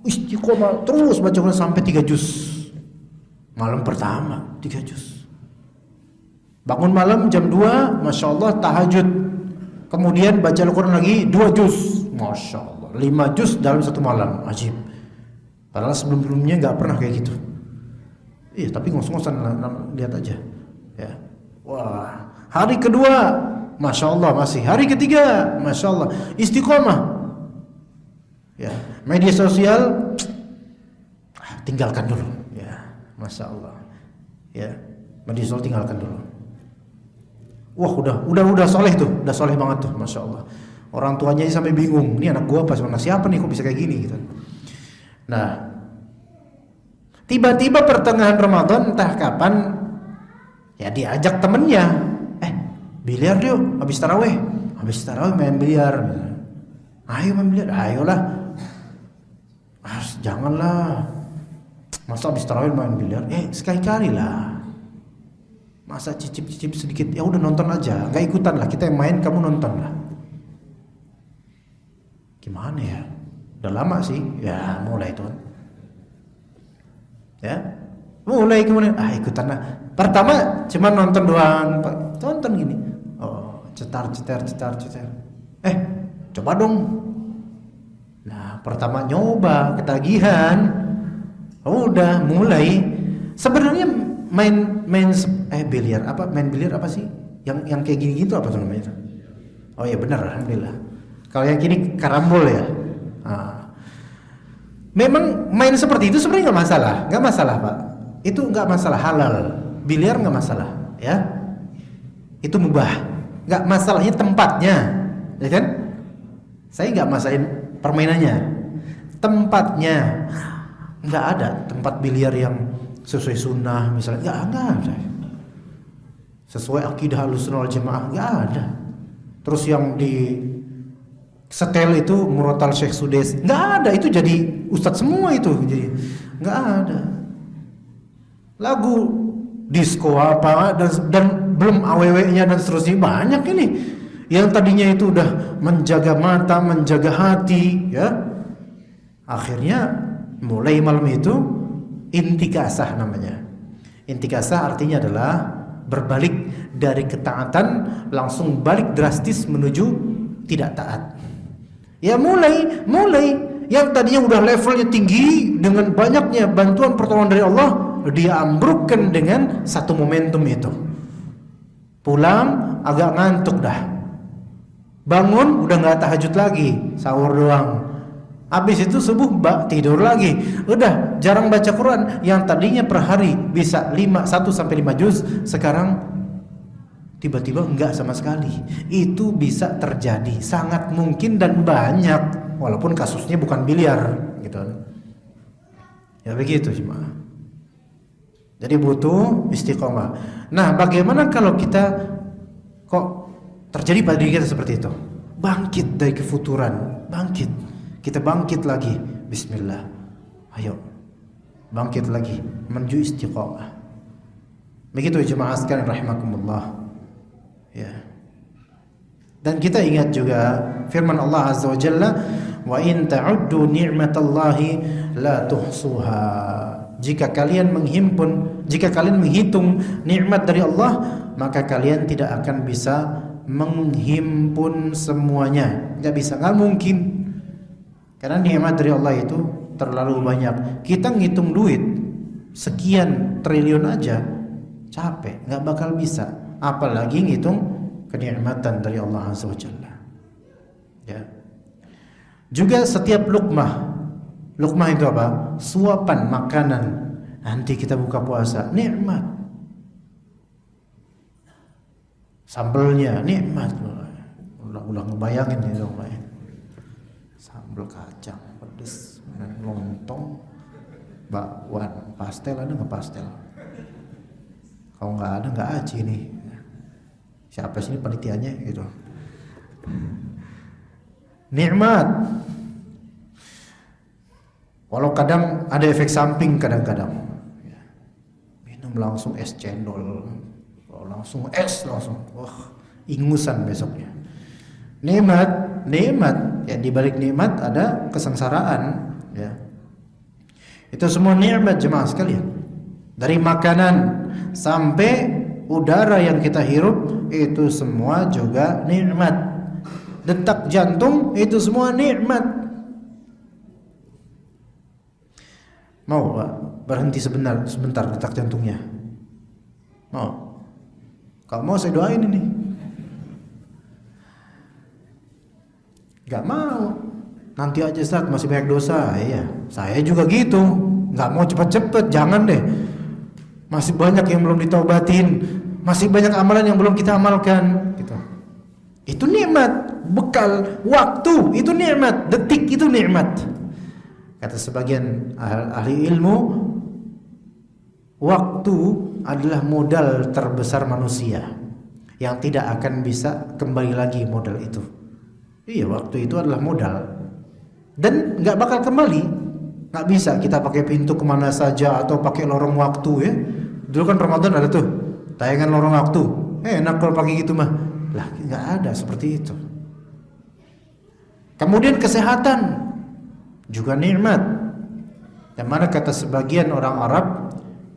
istiqomah, terus baca Quran sampai 3 juz. Malam pertama 3 juz. Bangun malam jam 2, Masya Allah tahajud. Kemudian baca Al-Quran lagi 2 juz. Masya Allah, 5 juz dalam satu malam. Ajib. Padahal sebelum-sebelumnya gak pernah kayak gitu. Iya, tapi ngos-ngosan lihat aja. Ya. Wah, hari kedua Masya Allah masih. Hari ketiga Masya Allah istiqomah. Ya, media sosial tinggalkan dulu. Ya, Masya Allah. Ya, media sosial tinggalkan dulu. Wah, udah soleh tuh, udah soleh banget tuh, Masya Allah. Orang tuanya sampai bingung, ini anak gua apa sebenarnya, siapa nih kok bisa kayak gini gitu. Nah, tiba-tiba pertengahan Ramadan entah kapan ya diajak temennya, biliar yuk, habis tarawih main biliar. Ayo main biliar, ayolah. Janganlah, masa habis tarawih main biliar? Sekali-kali lah. Masa cicip-cicip sedikit, ya udah nonton aja, nggak ikutan lah, kita yang main, kamu nonton lah. Gimana ya? Udah lama sih, ya mulai tuh. Ya, mulai kemudian ikutan lah. Pertama cuma nonton doang, tonton gini. Cetar. Coba dong. Nah, pertama nyoba, ketagihan. Udah mulai. Sebenarnya main biliar apa? Main biliar apa sih? Yang kayak gini gitu apa tuh namanya? Oh ya benar, alhamdulillah. Kalau yang gini karambol ya. Memang main seperti itu sebenarnya nggak masalah Pak. Itu nggak masalah, halal. Biliar nggak masalah, ya. Itu mubah. Nggak masalahnya tempatnya, ya kan? Saya nggak masalahin permainannya, tempatnya. Nggak ada tempat biliar yang sesuai sunnah misalnya, nggak ada. Sesuai akidah Ahlussunnah wal Jamaah, nggak ada. Terus yang di setel itu murotal Syekh Sudes, nggak ada. Itu jadi ustadz semua itu, jadi nggak ada. Lagu disco apa dan belum aww-nya dan seterusnya, banyak ini yang tadinya itu udah menjaga mata, menjaga hati, ya. Akhirnya mulai malam itu intikasah namanya. Intikasah artinya adalah berbalik dari ketaatan langsung balik drastis menuju tidak taat. Ya mulai yang tadinya udah levelnya tinggi dengan banyaknya bantuan pertolongan dari Allah, dia ambrukkan dengan satu momentum itu. Pulang agak ngantuk dah. Bangun udah nggak tahajud lagi, sahur doang. Habis itu subuh tidur lagi. Udah jarang baca Quran. Yang tadinya per hari bisa 1 sampai 5 juz, sekarang tiba-tiba enggak sama sekali. Itu bisa terjadi, sangat mungkin dan banyak. Walaupun kasusnya bukan biliar gitu. Ya begitu jemaah. Jadi butuh istiqomah. Nah, bagaimana kalau kita kok terjadi pada diri kita seperti itu? Bangkit dari kefuturan, bangkit. Kita bangkit lagi. Bismillah. Ayo. Bangkit lagi menuju istiqomah. Begitu jemaah sekalian rahimakumullah. Ya. Dan kita ingat juga firman Allah Azza wa Jalla, "Wa in ta'uddu ni'matallahi la tuhsuha." Jika kalian menghitung nikmat dari Allah, maka kalian tidak akan bisa menghimpun semuanya. Enggak bisa, enggak mungkin. Karena nikmat dari Allah itu terlalu banyak. Kita ngitung duit sekian triliun aja capek, enggak bakal bisa. Apalagi ngitung kenikmatan dari Allah Azza wa Jalla. Ya. Juga setiap lukmah itu apa? Suapan makanan. Nanti kita buka puasa, nikmat. Sambelnya nikmat. Ulang ngebayangin nih dong, Pak. Sambel kacang pedes, lontong, bakwan, pastel ada nggak pastel? Kalau nggak ada nggak aji nih. Siapa sih ini panitianya gitu? Nikmat. Walau kadang ada efek samping kadang-kadang. Minum langsung es cendol, langsung es langsung. Wah, ingusan besoknya. Nikmat, ya di balik nikmat ada kesengsaraan, ya. Itu semua nikmat jemaah sekalian. Dari makanan sampai udara yang kita hirup itu semua juga nikmat. Detak jantung itu semua nikmat. Mau Pak berhenti sebentar detak jantungnya? Mau? Kalau mau saya doain ini. Gak mau. Nanti aja Ustaz, masih banyak dosa. Iya, saya juga gitu. Gak mau cepet-cepet, jangan deh. Masih banyak yang belum ditaubatin, masih banyak amalan yang belum kita amalkan gitu. Itu nikmat. Bekal waktu itu nikmat, detik itu nikmat. Kata sebagian ahli ilmu, waktu adalah modal terbesar manusia yang tidak akan bisa kembali lagi modal itu. Iya, waktu itu adalah modal dan nggak bakal kembali. Nggak bisa kita pakai pintu kemana saja atau pakai lorong waktu, ya. Dulu kan Ramadan ada tuh tayangan lorong waktu, enak kalau pakai gitu mah. Lah nggak ada seperti itu. Kemudian kesehatan juga nikmat. Yang mana kata sebagian orang Arab,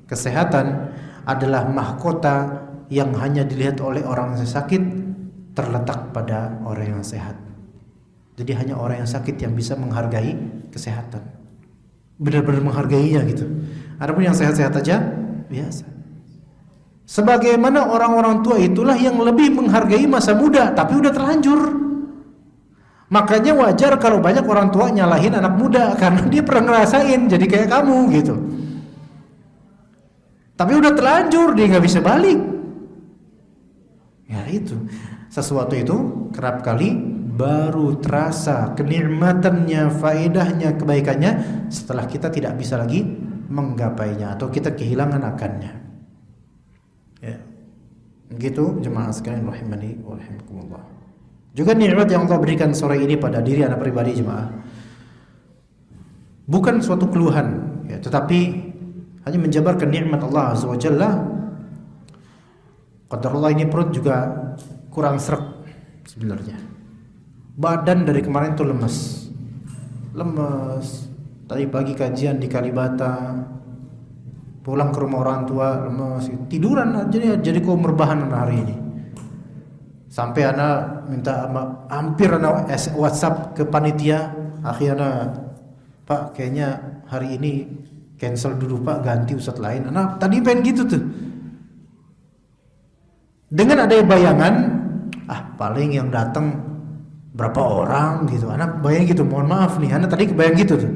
kesehatan adalah mahkota yang hanya dilihat oleh orang yang sakit, terletak pada orang yang sehat. Jadi hanya orang yang sakit yang bisa menghargai kesehatan, benar-benar menghargainya gitu. Adapun yang sehat-sehat aja biasa. Sebagaimana orang-orang tua itulah yang lebih menghargai masa muda, tapi udah terlanjur. Makanya wajar kalau banyak orang tua nyalahin anak muda karena dia pernah ngerasain jadi kayak kamu gitu. Tapi udah terlanjur, dia nggak bisa balik. Ya itu, sesuatu itu kerap kali baru terasa kenikmatannya, faedahnya, kebaikannya setelah kita tidak bisa lagi menggapainya atau kita kehilangan akannya. Ya, begitu jemaah sekalian rahimani wa rahimakumullah. Juga nikmat yang Allah berikan sore ini pada diri anak pribadi jemaah, bukan suatu keluhan, ya, tetapi hanya menjabarkan nikmat Allah Azza wa Jalla. Qadarullah, ini perut juga kurang sreg sebenarnya. Badan dari kemarin tuh lemes. Tadi pagi kajian di Kalibata, pulang ke rumah orang tua lemes, tiduran jadi kok merbahan hari ini. Sampai anak minta hampir anak WhatsApp ke panitia, akhirnya Pak kayaknya hari ini cancel dulu Pak, ganti ustadz lain. Anak tadi pengen gitu tuh. Dengan ada bayangan, paling yang datang berapa orang gitu. Anak bayang gitu, mohon maaf nih, anak tadi kebayang gitu tuh.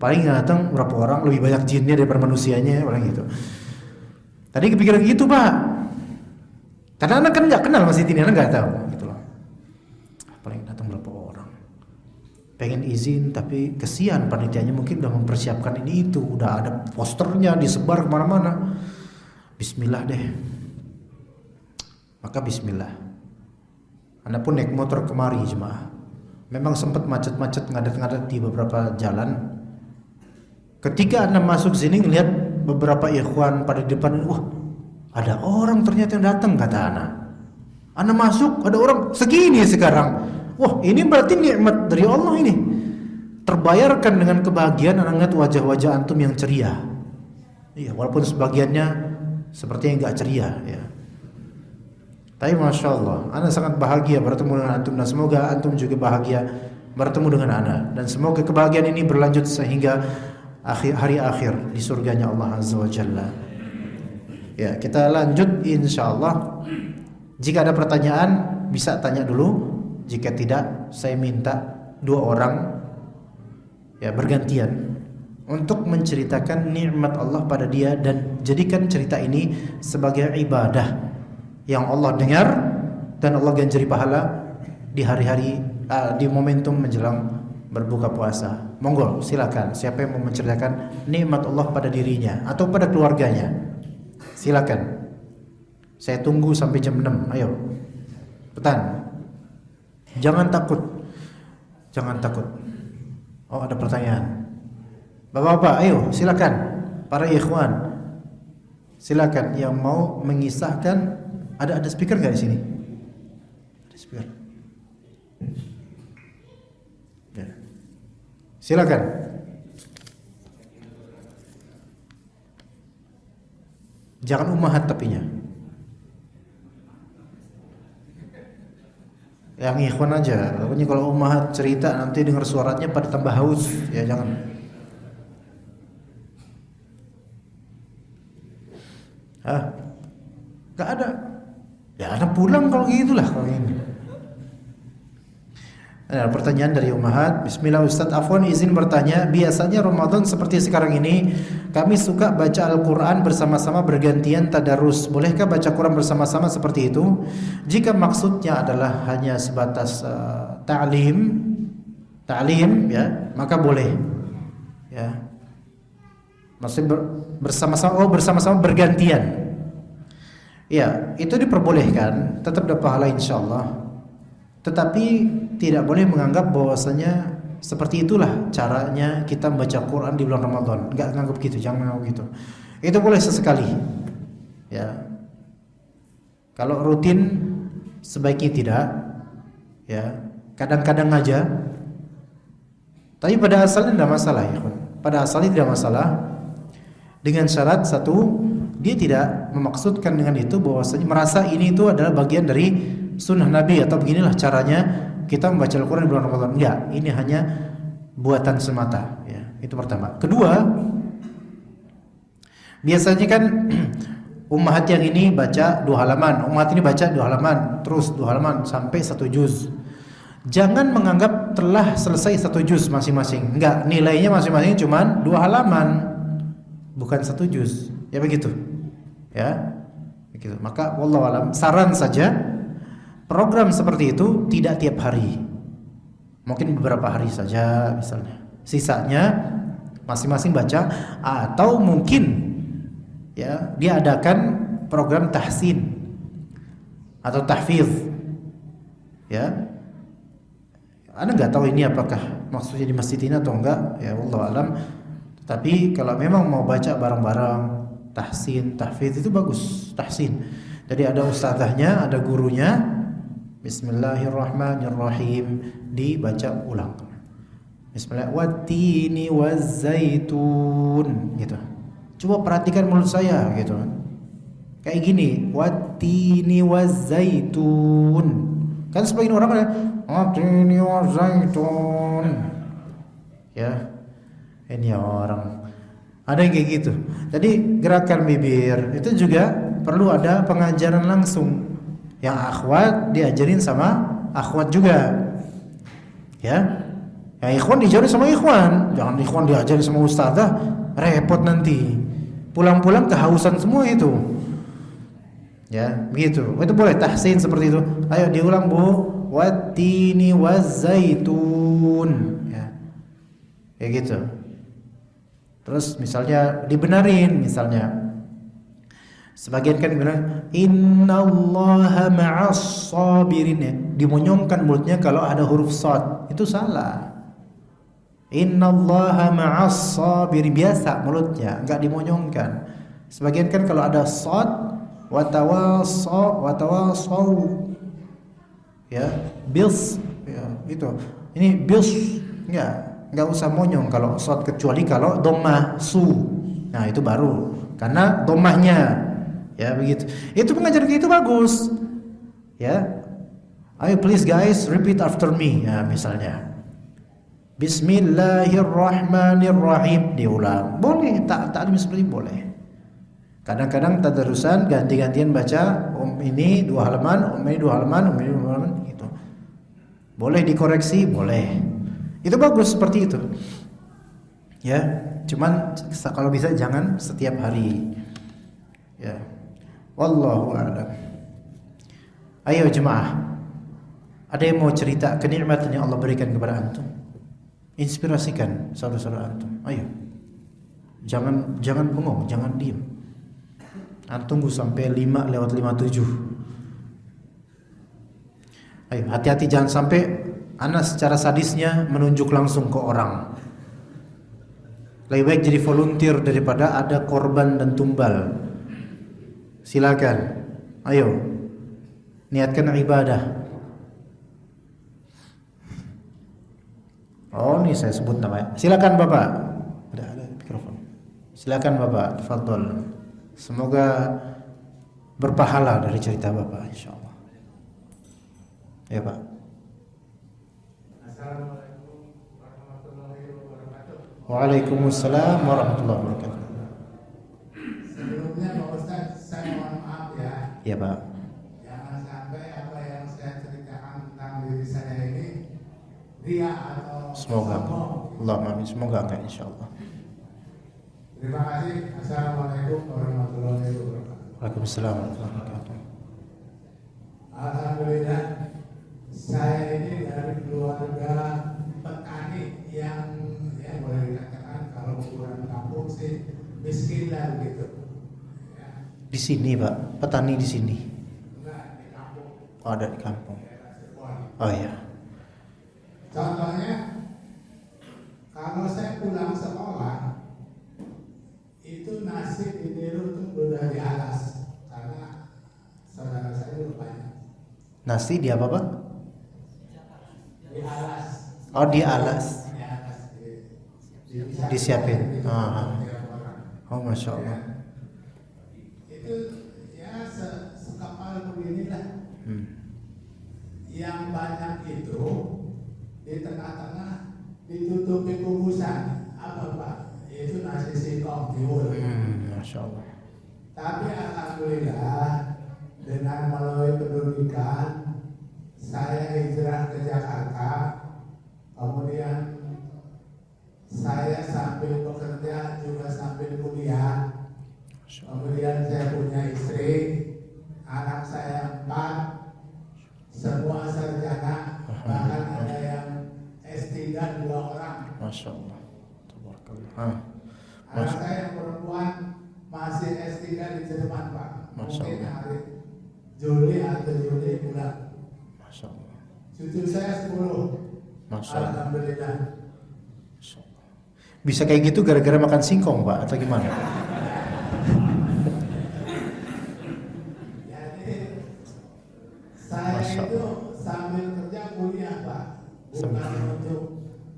Paling yang datang berapa orang, lebih banyak jinnya daripada manusianya, paling gitu. Tadi kepikiran gitu Pak. Karena anak kan nggak kenal masjid ini, anak nggak tahu gitu loh. Paling datang berapa orang. Pengen izin tapi kesian panitianya mungkin udah mempersiapkan ini itu, udah ada posternya disebar kemana-mana. Bismillah deh. Maka bismillah. Anda pun naik motor kemari jemaah. Memang sempat macet-macet ngadet-ngadet di beberapa jalan. Ketika Anda masuk sini ngelihat beberapa ikhwan pada depan, wah ada orang ternyata yang datang kata Anda masuk ada orang segini sekarang. Wah ini berarti nikmat dari Allah ini. Terbayarkan dengan kebahagiaan Anda ngelihat wajah-wajah antum yang ceria. Iya, walaupun sebagiannya sepertinya enggak ceria ya. Tapi Masya Allah, Anda sangat bahagia bertemu dengan antum dan semoga antum juga bahagia bertemu dengan Anda. Dan semoga kebahagiaan ini berlanjut sehingga hari akhir di surganya Allah Azza wa Jalla. Ya, kita lanjut insyaallah. Jika ada pertanyaan bisa tanya dulu. Jika tidak, saya minta 2 orang ya bergantian untuk menceritakan nikmat Allah pada dia dan jadikan cerita ini sebagai ibadah yang Allah dengar dan Allah ganjari pahala di hari-hari di momentum menjelang berbuka puasa. Monggo silakan, siapa yang mau menceritakan nikmat Allah pada dirinya atau pada keluarganya, silakan. Saya tunggu sampai jam 6. Ayo, petan. Jangan takut. Jangan takut. Oh, ada pertanyaan. Bapak-bapak, ayo silakan. Para ikhwan, silakan yang mau mengisahkan. Ada speaker nggak di sini? Ada speaker. Ya. Silakan. Jangan ummahat tapinya. Yang ikhwan aja. Pokoknya kalau ummahat cerita nanti dengar suaranya pada tambah haus, ya jangan. Gak ada. Ya anak pulang kalau gitulah kalau ini. Ada pertanyaan dari ummahat. Bismillah Ustaz, afwan izin bertanya, biasanya Ramadan seperti sekarang ini kami suka baca Al-Quran bersama-sama bergantian tadarus. Bolehkah baca Quran bersama-sama seperti itu? Jika maksudnya adalah hanya sebatas ta'lim ya, maka boleh. Ya. Maksudnya bersama-sama bergantian. Ya, itu diperbolehkan, tetap dapat pahala insyaallah. Tetapi tidak boleh menganggap bahwasanya seperti itulah caranya kita membaca Quran di bulan Ramadan. Enggak menganggap gitu, jangan menganggap gitu. Itu boleh sesekali. Ya. Kalau rutin sebaiknya tidak. Ya. Kadang-kadang aja. Tapi pada asalnya tidak masalah ya. Pada asalnya tidak masalah. Dengan syarat satu, dia tidak memaksudkan dengan itu bahwasanya merasa ini itu adalah bagian dari sunnah Nabi atau beginilah caranya kita membaca Al-Quran di bulan Ramadan. Enggak, ini hanya buatan semata ya. Itu pertama. Kedua, biasanya kan ummahat yang ini baca 2 halaman, ummahat ini baca 2 halaman, terus 2 halaman sampai 1 juz. Jangan menganggap telah selesai 1 juz masing-masing. Enggak, nilainya masing-masing cuma 2 halaman, bukan 1 juz. Ya begitu. Ya. Begitu. Maka wallahu alam, saran saja program seperti itu tidak tiap hari. Mungkin beberapa hari saja misalnya. Sisanya masing-masing baca, atau mungkin ya diadakan program tahsin atau tahfiz. Ya. Anda enggak tahu ini apakah maksudnya di masjid ini atau enggak, ya wallahu alam. Tapi kalau memang mau baca bareng-bareng, tahsin, tahfiz itu bagus, tahsin. Jadi ada ustazahnya, ada gurunya. Bismillahirrahmanirrahim, dibaca ulang. Bismillah, wattini wazzaitun, gitu. Coba perhatikan mulut saya, gitu. Kayak gini, wattini wazzaitun. Kan sebagian orang ada wattini wazzaitun. Ya. Ini orang. Ada yang kayak gitu. Jadi gerakan bibir itu juga perlu ada pengajaran langsung. Yang akhwat diajarin sama akhwat juga. Ya. Yang ikhwan diajarin sama ikhwan. Jangan ikhwan diajarin sama ustazah, repot nanti. Pulang-pulang kehausan semua itu. Ya, begitu. Itu boleh tahsin seperti itu. Ayo diulang, Bu. Wattini wazzaitun. Ya. Kayak gitu. Terus misalnya dibenarin, misalnya sebagian kan bilang innallaha ma'as sabirin, ya. Dimonyongkan mulutnya kalau ada huruf shad, itu salah. Innallaha ma'as sabirin, biasa mulutnya, enggak dimonyongkan. Sebagian kan kalau ada shad watawasaw ya, bis ya, itu. Ini bis enggak usah monyong kalau shad, kecuali kalau dhammah su. Nah, itu baru karena dhammahnya. Ya begitu. Itu pengajaran itu bagus. Ya. Ayo please guys, repeat after me. Ya, misalnya. Bismillahirrahmanirrahim, diulang. Boleh, ta'lim seperti boleh. Kadang-kadang tadarusan ganti-gantian baca ini 2 halaman, ini 2 halaman, ini 2 halaman gitu. Boleh dikoreksi, boleh. Itu bagus seperti itu. Ya, cuman kalau bisa jangan setiap hari. Ya. Wallahu a'lam. Ayo jemaah, ada yang mau cerita kenikmatan yang Allah berikan kepada antum? Inspirasikan saudara-saudara antum. Ayo. Jangan bengong, jangan diam. Antum tunggu sampai 5:57. Ayo, hati-hati jangan sampai ana secara sadisnya menunjuk langsung ke orang. Lebih baik jadi volunteer daripada ada korban dan tumbal. Silakan. Ayo. Niatkan ibadah. Oh, ini saya sebut namanya. Silakan Bapak. Ada mikrofon. Silakan Bapak, tafadhol. Semoga berpahala dari cerita Bapak insyaallah. Ya, Pak. Assalamualaikum warahmatullahi wabarakatuh. Waalaikumsalam warahmatullahi wabarakatuh. Sebelumnya Pak Ustaz, saya mohon maaf ya. Ya, Pak. Jangan sampai apa yang saya ceritakan tentang diri saya ini ria atau Semoga sombong. Allahumma amin. Semoga enggak insyaallah. Terima kasih. Assalamualaikum warahmatullahi wabarakatuh. Waalaikumsalam warahmatullahi wabarakatuh. Alhamdulillah, saya ini dari keluarga petani yang boleh dikatakan kalau ukuran kampung sih miskin lah gitu. Ya, Di sini, Pak. Petani di sini. enggak di kampung. Oh, ada di kampung. Daerah Cirebon. Oh iya. Contohnya, kalau saya pulang sekolah, itu nasi di Niru itu udah di alas karena saudara saya udah banyak. Nasi di apa, Pak? Di alas. Oh, di alas. Di alas. Disiapin. Ah. Tiap orang. Oh, Masya Allah. Itu ya sekapal beginilah. Yang banyak itu di tengah-tengah ditutupi kubusan. Apa Pak? Itu nasi singkong tiwul. Masya Allah. Tapi alhamdulillah dengan melalui pendidikan saya hijrah ke Jakarta, kemudian saya sambil bekerja juga sambil kuliah, kemudian saya punya istri, anak saya 4, semua sarjana, bahkan ada yang S3 2 orang. Masya Allah. Tabarakallah. Anak saya yang perempuan masih S3 di Jerman Pak. Masya Mungkin Allah. hari Juli atau Juli bulan. Masya Allah. Cucu saya 10. Masya Allah. Alhamdulillah. Masya Allah. Bisa kayak gitu gara-gara makan singkong, Pak, atau gimana? Jadi saya Masya itu sambil kerja kuliah Pak, bukan untuk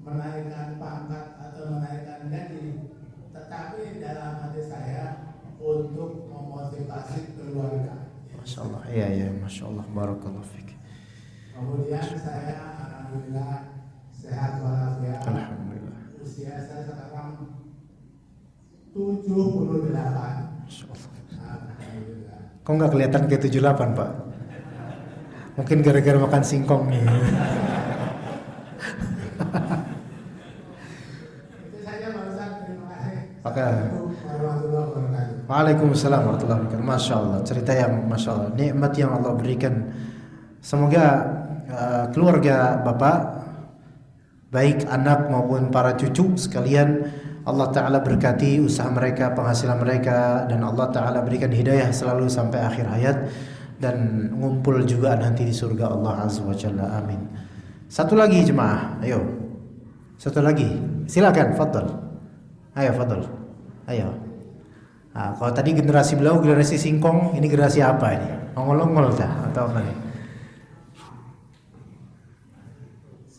menaikkan pangkat atau menaikkan gaji, tetapi dalam hati saya untuk memotivasi keluarga. Masya Allah. Iya, Masya Allah. Barakallahu fiik. Kemudian saya alhamdulillah sehat walafiat. Alhamdulillah. Usia saya sekarang 78. Masya Allah. Alhamdulillah. Kok nggak kelihatan kayak 78, Pak? Mungkin gara-gara makan singkong nih. Itu saja Pak Ustaz, terima kasih. Oke. Assalamualaikum warahmatullahi wabarakatuh. Waalaikumsalam warahmatullahi wabarakatuh. Masya Allah. Cerita yang Masya Allah. Nikmat yang Allah berikan. Semoga keluarga Bapak, baik anak maupun para cucu sekalian, Allah Ta'ala berkati usaha mereka, penghasilan mereka, dan Allah Ta'ala berikan hidayah selalu sampai akhir hayat, dan ngumpul juga nanti di surga Allah Azza wa Jalla. Amin. Satu lagi jemaah, ayo. Satu lagi, silakan, fadl. Ayo, fadl. Ayo. Nah, kalau tadi generasi beliau generasi singkong, ini generasi apa ini? Ongol-ongol dah atau apa nih?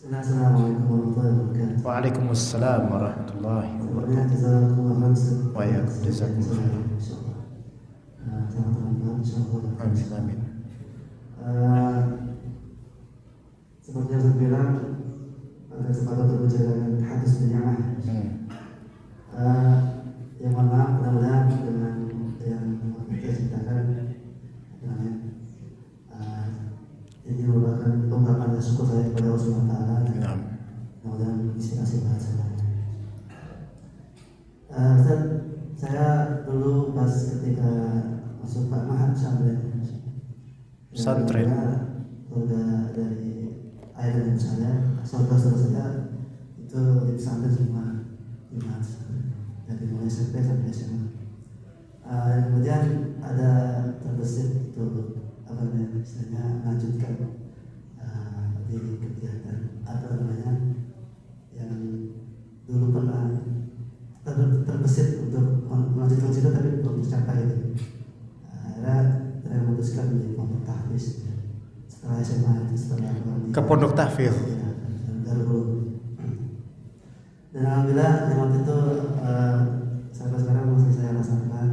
Assalamualaikum warahmatullahi wabarakatuh. Waalaikumsalam warahmatullahi wabarakatuh. Sebelumnya jazakumullah khairan. Wa iyyakum jazakumullah khairan. Insyaallah. Teman-teman insyaallah. Amin amin. Seperti yang saya bilang, ada kesempatan untuk berjalan hadis berjamaah. Yang mana mudah-mudahan dengan yang kita ceritakan dengan ini merupakan ungkapan syukur saya kepada Allah Subhanahu wa taala. Mudah-mudahan inspirasi buat saya. Ustaz, saya dulu pas ketika masuk Pak Mahat pesantren, keluarga dari ayah dan ibu saya, saudara-saudara saya itu di pesantren semua di Mahat, dari mulai SMP sampai SMA. Kemudian ada terbesit itu apa namanya, istilahnya melanjutkan di kegiatan apa namanya yang dulu pernah terbesit untuk melanjutkan situ tapi belum tercapai itu. Akhirnya saya memutuskan menjadi pondok tahfiz setelah SMA itu, setelah Ke pondok tahfiz. ya, Darul Dan alhamdulillah yang waktu itu sampai sekarang masih saya rasakan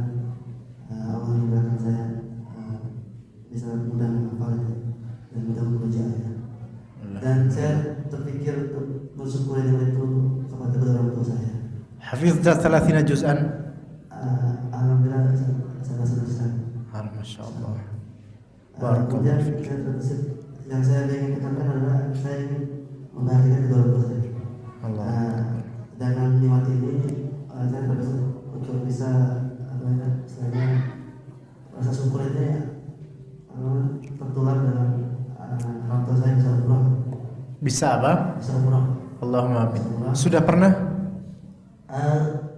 Allah memudahkan saya bisa mudah menghafal itu dan mudah membaca ayat. Dan saya terpikir untuk bersyukur itu kepada kedua orang tua saya. Hafizta 30 juz'an? Alhamdulillah saya rasa besar. Masya Allah. Kemudian yang saya ingin tekankan adalah saya ingin membahagiakan kedua orang tua saya. Dengan nikmat ini saya terbesit untuk bisa istilahnya rasa syukur ini tertular dengan orang tua saya bisa umrah. Bisa apa? Bisa umrah. Allahumma amin. Sudah pernah?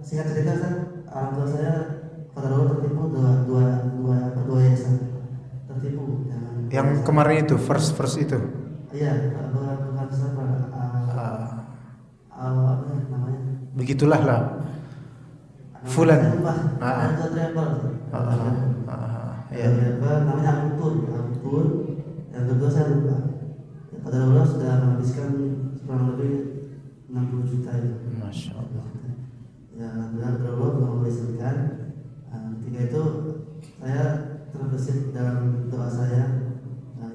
Singkat cerita orang tua saya pada dulu tertipu dua yayasan. Tertipu yang kemarin itu first itu. Iya, bukan siapa. Apa namanya? Begitulah lah. Fulan. Ya. Namanya Ampun. Yang kedua saya lupa. Pada Allah sudah menghabiskan kurang lebih 60 juta itu. Masya Allah. Ya, alhamdulillah Allah memberikan. Ketika itu saya terbesit dalam doa saya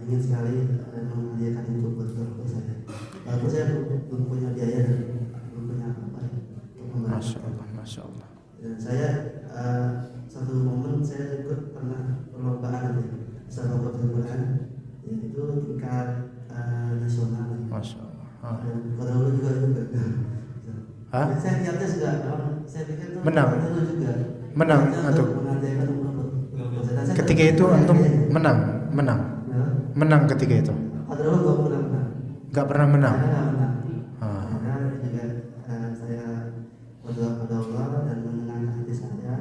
ingin sekali menghadiahkan itu buat keluarga saya. Lalu saya belum punya biaya dan belum punya apa-apa untuk membantu. Masya Allah. Dan saya satu momen saya ikut pernah perlombaan bersama Quran, yaitu tingkat nasional. Masya Allah. Dan pada dulu juga. Saya niatnya sudah, saya pikir itu menang. Juga. Menang atau? Ketika itu antum menang. Menang ketika itu. Padahal Gak pernah menang. Karena juga saya berdoa kepada Allah dan menenangkan hati saya.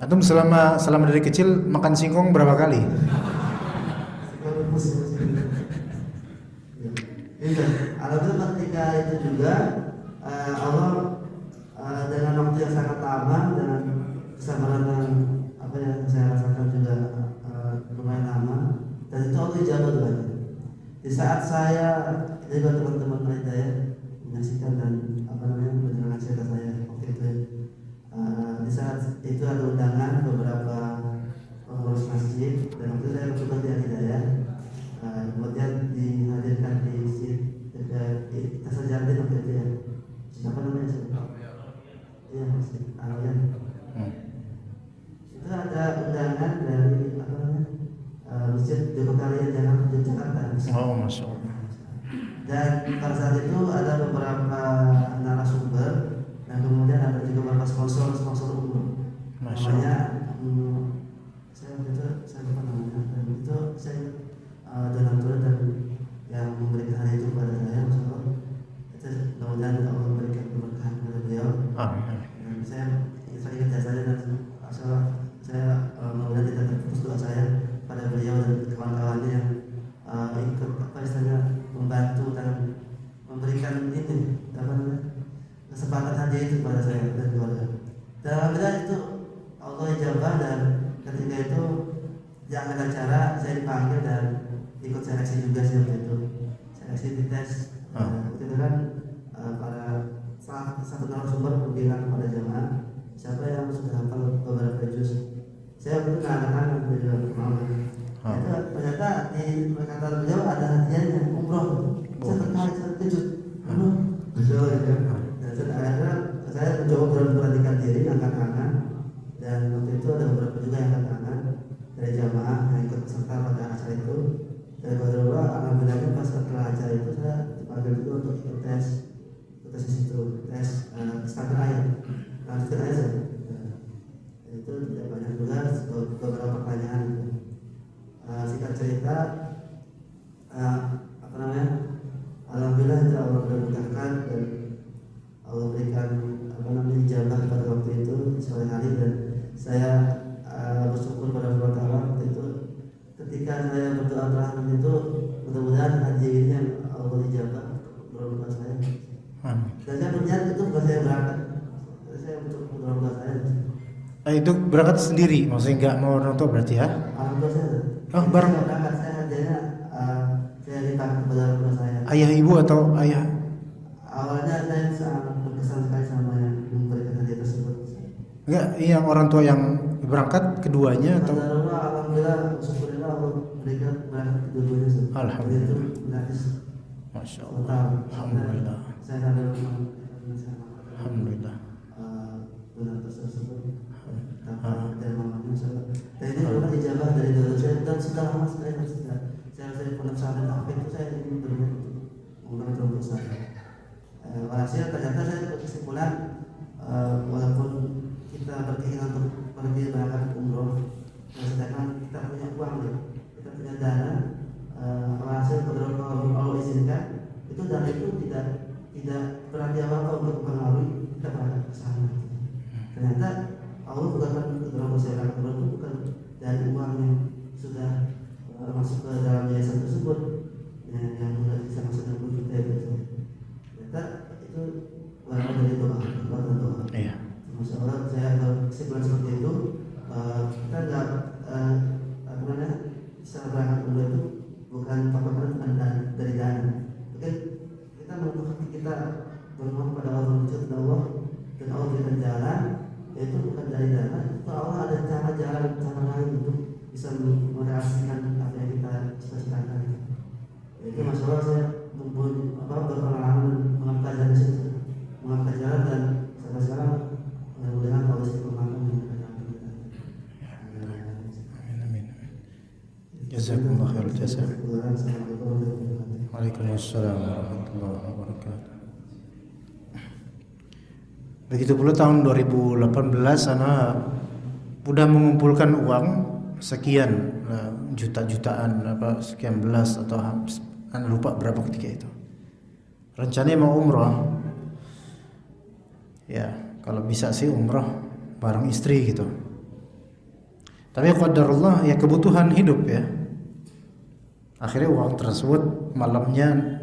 Antum selama dari kecil makan singkong berapa kali? Alhamdulillah ketika itu juga Allah dengan waktu yang sangat lama dengan kesabaran yang saya rasakan juga lumayan lama. Dan itu Allah ijabah doanya. Di saat saya juga teman-teman Hidayah menyaksikan dan mendengarkan cerita saya waktu itu. Di saat itu ada undangan beberapa pengurus masjid dan waktu saya bertugas di Hidayah. Kemudian dihadirkan di Tasar Jardin waktu itu ya. Siapa namanya? Iya, Aryan. Itu ada undangan dari Masjid Jogokarya Jakarta. Oh, Masya Allah. Dan pada saat itu ada beberapa narasumber dan kemudian ada juga beberapa sponsor umum. Namanya saya lupa namanya. Dan itu saya donatur dan yang memberikan hal itu kepada saya, masalah itu mudah-mudahan Allah memberikan keberkahan kepada beliau. Amin. Dan saya ingat jasanya dan saya mudah-mudahan tidak terputus doa saya pada beliau dan kawan-kawannya yang ikut membantu dan memberikan ini kesempatan hadiah itu kepada saya dan keluarga. Dan alhamdulillah itu Allah ijabah dan ketika itu yang ada acara saya dipanggil dan ikut seleksi juga sih waktu itu. Seleksi di tes. Itu kan para satu narasumber bilang kepada jemaah siapa yang sudah hafal beberapa juz. Saya betul anak-anak juga mau. Itu ternyata di perkataan beliau ada hadiahnya umroh. Saya terkejut. Betul ya. Dan akhirnya saya mencoba memperhatikan diri angkat tangan dan waktu itu ada beberapa juga yang angkat tangan dari jamaah yang ikut serta pada acara itu. Dan kedua alhamdulillah pas setelah acara itu saya dipanggil juga untuk ikut tes di situ tes standar ayat. Lanjutkan aja. Itu tidak banyak juga beberapa pertanyaan. Singkat cerita, alhamdulillah itu Allah memudahkan dan Allah berikan ijabah pada waktu itu sore hari dan saya bersyukur pada Allah Taala waktu itu ketika saya berdoa terakhir itu mudah-mudahan haji ini yang Allah ijabah berdoa saya. Dan saya berniat itu bukan saya berangkat, saya untuk berdoa saya. Itu berangkat sendiri, maksudnya nggak mau orang tua berarti ya? Alhamdulillah saya. Oh, bareng. Saya hadiahnya saya dipakai kepada orang tua saya. Ayah ibu atau ayah? Awalnya saya sangat berkesan sekali sama yang orang tua yang berangkat keduanya atau? Alhamdulillah, syukurillah Allah berikan berangkat kedua-duanya. Alhamdulillah. Itu gratis. Masya Allah. Total. Alhamdulillah. Saya ada Alhamdulillah. donatur tersebut. Dan mamanya saya. Dan ini adalah ijabah dari donatur saya dan sudah lama sekali dan sudah. Saya penasaran apa itu saya ingin benar menggunakan untuk saya. Walhasil ternyata saya berkesimpulan walaupun kita berkeinginan untuk pergi berangkat umroh, sedangkan kita punya uang, kita punya dana, walhasil kalau Allah izinkan, itu dana itu tidak berarti apa untuk mempengaruhi kita berangkat ke sana. Ternyata Allah bukan kedua saya itu bukan dari uang yang sudah masuk ke dalam yayasan tersebut yang sudah bisa masuk dalam wujud itu. Ternyata itu warna dari doa. Iya. Masya Allah, saya kesimpulan seperti itu. Kita nggak secara berangkat umroh itu bukan patokan dari dana. Mungkin kita menuntut hati kita bermohon pada Allah dan Allah berikan jalan, yaitu bukan dari dana. Itu Allah ada cara lain untuk bisa merealisasikan apa yang kita cita-citakan. Itu Masya Allah, saya berpengalaman mengangkat jalan dan sampai sekarang mudah-mudahan Allah istiqomahkan Amin. Jazakumullah khairul jazaa. Waalaikumsalam warahmatullahi wabarakatuh. Begitu pula tahun 2018 ana udah mengumpulkan uang sekian jutaan sekian belas atau ana lupa berapa ketika itu. Rencananya mau umroh. Ya, kalau bisa sih umroh bareng istri gitu. Tapi qadarullah ya kebutuhan hidup ya. Akhirnya uang tersebut malamnya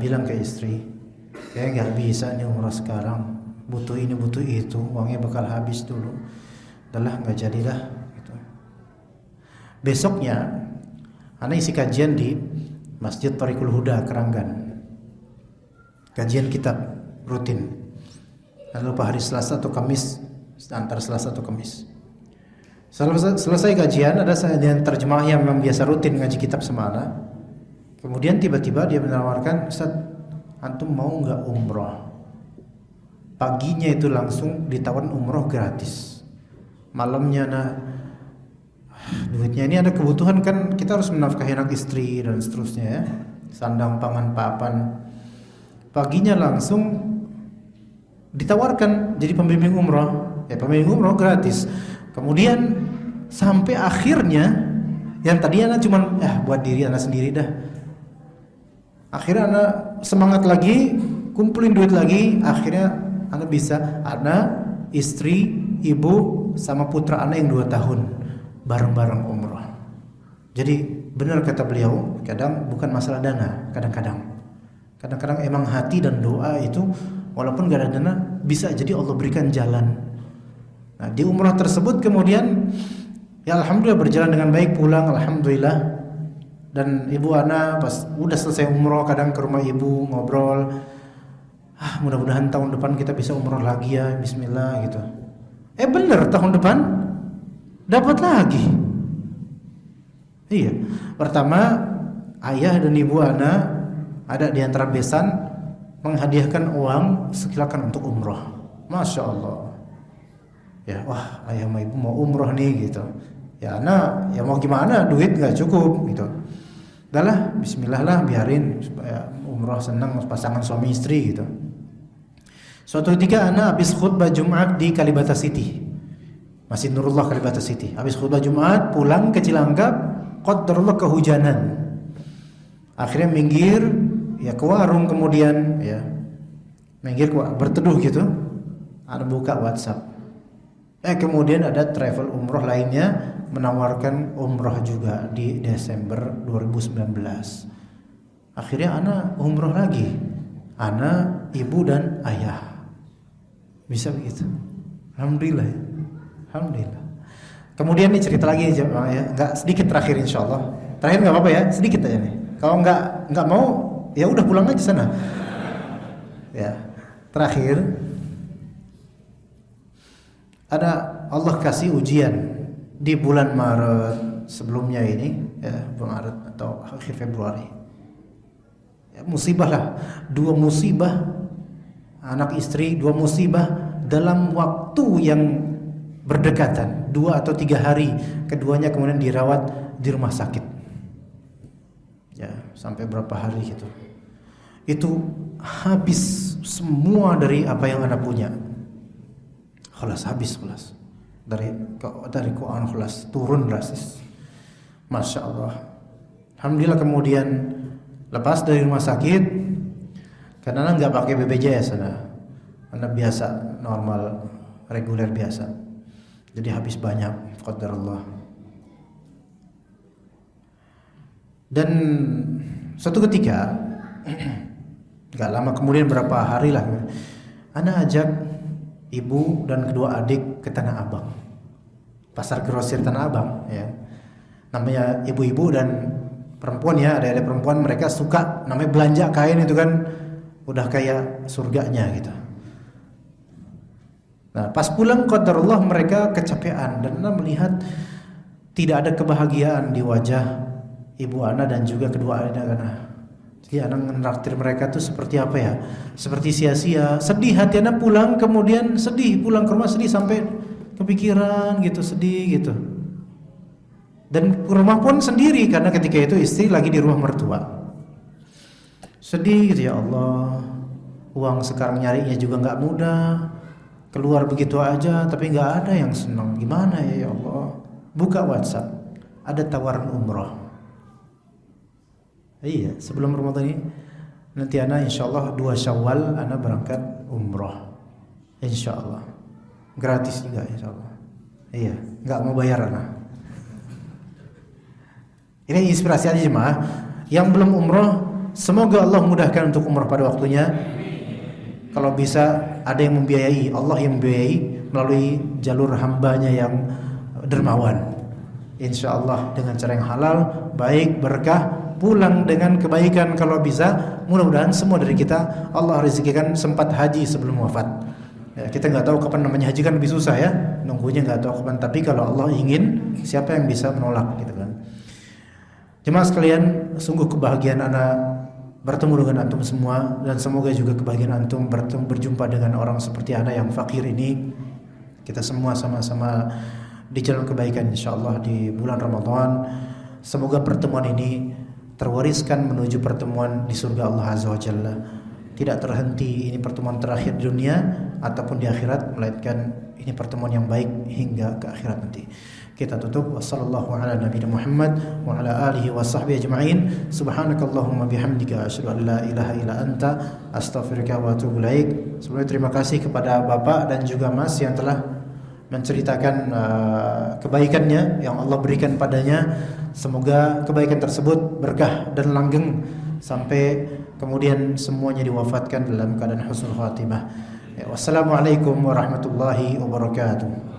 bilang ke istri, ya nggak bisa nih umroh sekarang, butuh ini butuh itu, uangnya bakal habis dulu. Udahlah nggak jadilah gitu. Besoknya ana isi kajian di Masjid Thariqul Huda Keranggan. Kajian kitab rutin. Lupa hari Selasa atau Kamis, antara Selasa atau Kamis. Selesai kajian, ada yang terjemah yang memang biasa rutin ngaji kitab semana. Kemudian tiba-tiba dia menawarkan, Ustaz, antum mau nggak umroh? Paginya itu langsung ditawarin umroh gratis. Malamnya duitnya ini ada kebutuhan kan, kita harus menafkahi anak istri dan seterusnya ya. Sandang pangan papan. Paginya langsung ditawarkan jadi pembimbing umroh, ya pembimbing umroh gratis. Kemudian sampai akhirnya yang tadi anak cuman buat diri anak sendiri dah. Akhirnya anak semangat lagi, kumpulin duit lagi. Akhirnya anak bisa, anak, istri, ibu sama putra anak yang 2 tahun bareng-bareng umroh. Jadi benar kata beliau, kadang bukan masalah dana, kadang-kadang emang hati dan doa itu walaupun gak ada dana bisa jadi Allah berikan jalan. Nah, di umrah tersebut kemudian ya alhamdulillah berjalan dengan baik, pulang alhamdulillah. Dan ibu ana pas udah selesai umrah kadang ke rumah ibu ngobrol, mudah-mudahan tahun depan kita bisa umrah lagi ya, bismillah gitu. Bener tahun depan dapat lagi. Iya, pertama ayah dan ibu ana ada di antara besan menghadiahkan uang silakan untuk umroh. Masya Allah. Ya wah ayah sama ibu mau umroh nih gitu. Ya anak ya mau gimana, duit nggak cukup gitu. Udahlah bismillah lah, biarin supaya umroh senang pasangan suami istri gitu. Suatu ketika anak habis khutbah Jumat di Kalibata City, Masjid Nurullah Kalibata City. Habis khutbah Jumat pulang ke Cilangkap, qadarullah kehujanan. Akhirnya minggir ya ke warung, kemudian ya minggir berteduh gitu. Ada buka WhatsApp. Kemudian ada travel umroh lainnya menawarkan umroh juga di Desember 2019. Akhirnya anak umroh lagi. Anak, ibu dan ayah. Bisa begitu. Alhamdulillah. Alhamdulillah. Kemudian nih cerita lagi ya, enggak sedikit terakhir insyaallah. Terakhir enggak apa-apa ya, sedikit aja nih. Kalau enggak mau ya udah pulang aja sana. Ya, terakhir ada Allah kasih ujian di bulan Maret sebelumnya ini, ya, Maret atau akhir Februari. Ya, musibah lah, 2 musibah, anak istri, 2 musibah dalam waktu yang berdekatan, 2 atau 3 hari. Keduanya kemudian dirawat di rumah sakit. Ya, sampai berapa hari gitu. Itu habis semua dari apa yang Anda punya. Khalas, habis khalas. Dari keuangan khalas, turun drastis. Masya Allah. Alhamdulillah kemudian lepas dari rumah sakit, karena Anda nggak pakai BPJS, Anda biasa, normal, reguler biasa. Jadi habis banyak, qadarullah. Dan suatu ketika, nggak lama kemudian, berapa hari lah, Anda ajak ibu dan kedua adik ke Tanah Abang, pasar grosir Tanah Abang, ya. Namanya ibu-ibu dan perempuan, ya, adik-adik perempuan, mereka suka namanya belanja kain itu kan, udah kayak surganya gitu. Nah, pas pulang qadarullah mereka kecapean, dan Anda melihat tidak ada kebahagiaan di wajah ibu Ana dan juga kedua adik Ana. Jadi Ana menraktir mereka tuh seperti apa ya? Seperti sia-sia, sedih hati Ana pulang, kemudian sedih pulang ke rumah, sedih sampai kepikiran gitu, sedih gitu. Dan ke rumah pun sendiri karena ketika itu istri lagi di rumah mertua. Sedih gitu, ya Allah. Uang sekarang nyarinya juga nggak mudah. Keluar begitu aja tapi nggak ada yang senang. Gimana ya Allah? Buka WhatsApp, ada tawaran umroh. Iya, sebelum Ramadan ini nanti Ana insyaallah 2 Syawal Ana berangkat umroh. Insyaallah. Gratis juga insyaallah. Iya, nggak mau bayar Ana. Ini inspirasi aja jemaah. Yang belum umroh, semoga Allah mudahkan untuk umroh pada waktunya. Kalau bisa ada yang membiayai, Allah yang membiayai melalui jalur hambanya yang dermawan. Insyaallah dengan cara yang halal, baik, berkah, pulang dengan kebaikan kalau bisa. Mudah-mudahan semua dari kita Allah rezekikan sempat haji sebelum wafat. Ya, kita nggak tahu kapan namanya haji, kan lebih susah ya, nunggunya nggak tahu kapan. Tapi kalau Allah ingin, siapa yang bisa menolak gitu kan. Jemaah sekalian, sungguh kebahagiaan Ana bertemu dengan antum semua, dan semoga juga kebahagiaan antum berjumpa dengan orang seperti Ana yang fakir ini. Kita semua sama-sama di jalan kebaikan insyaallah di bulan Ramadan. Semoga pertemuan ini terwariskan menuju pertemuan di surga Allah Azza wa Jalla. Tidak terhenti ini pertemuan terakhir di dunia ataupun di akhirat, melainkan ini pertemuan yang baik hingga ke akhirat nanti. Kita tutup, wassallallahu ala nabiyina Muhammad wa ala alihi wa sahbihi ajma'in. Subhanakallahumma bihamdika asyhadu an la ilaha illa anta astaghfiruka wa atubu ilaik. Sebelumnya terima kasih kepada Bapak dan juga Mas yang telah menceritakan kebaikannya yang Allah berikan padanya. Semoga kebaikan tersebut berkah dan langgeng sampai kemudian semuanya diwafatkan dalam keadaan husnul khatimah. Wassalamualaikum warahmatullahi wabarakatuh.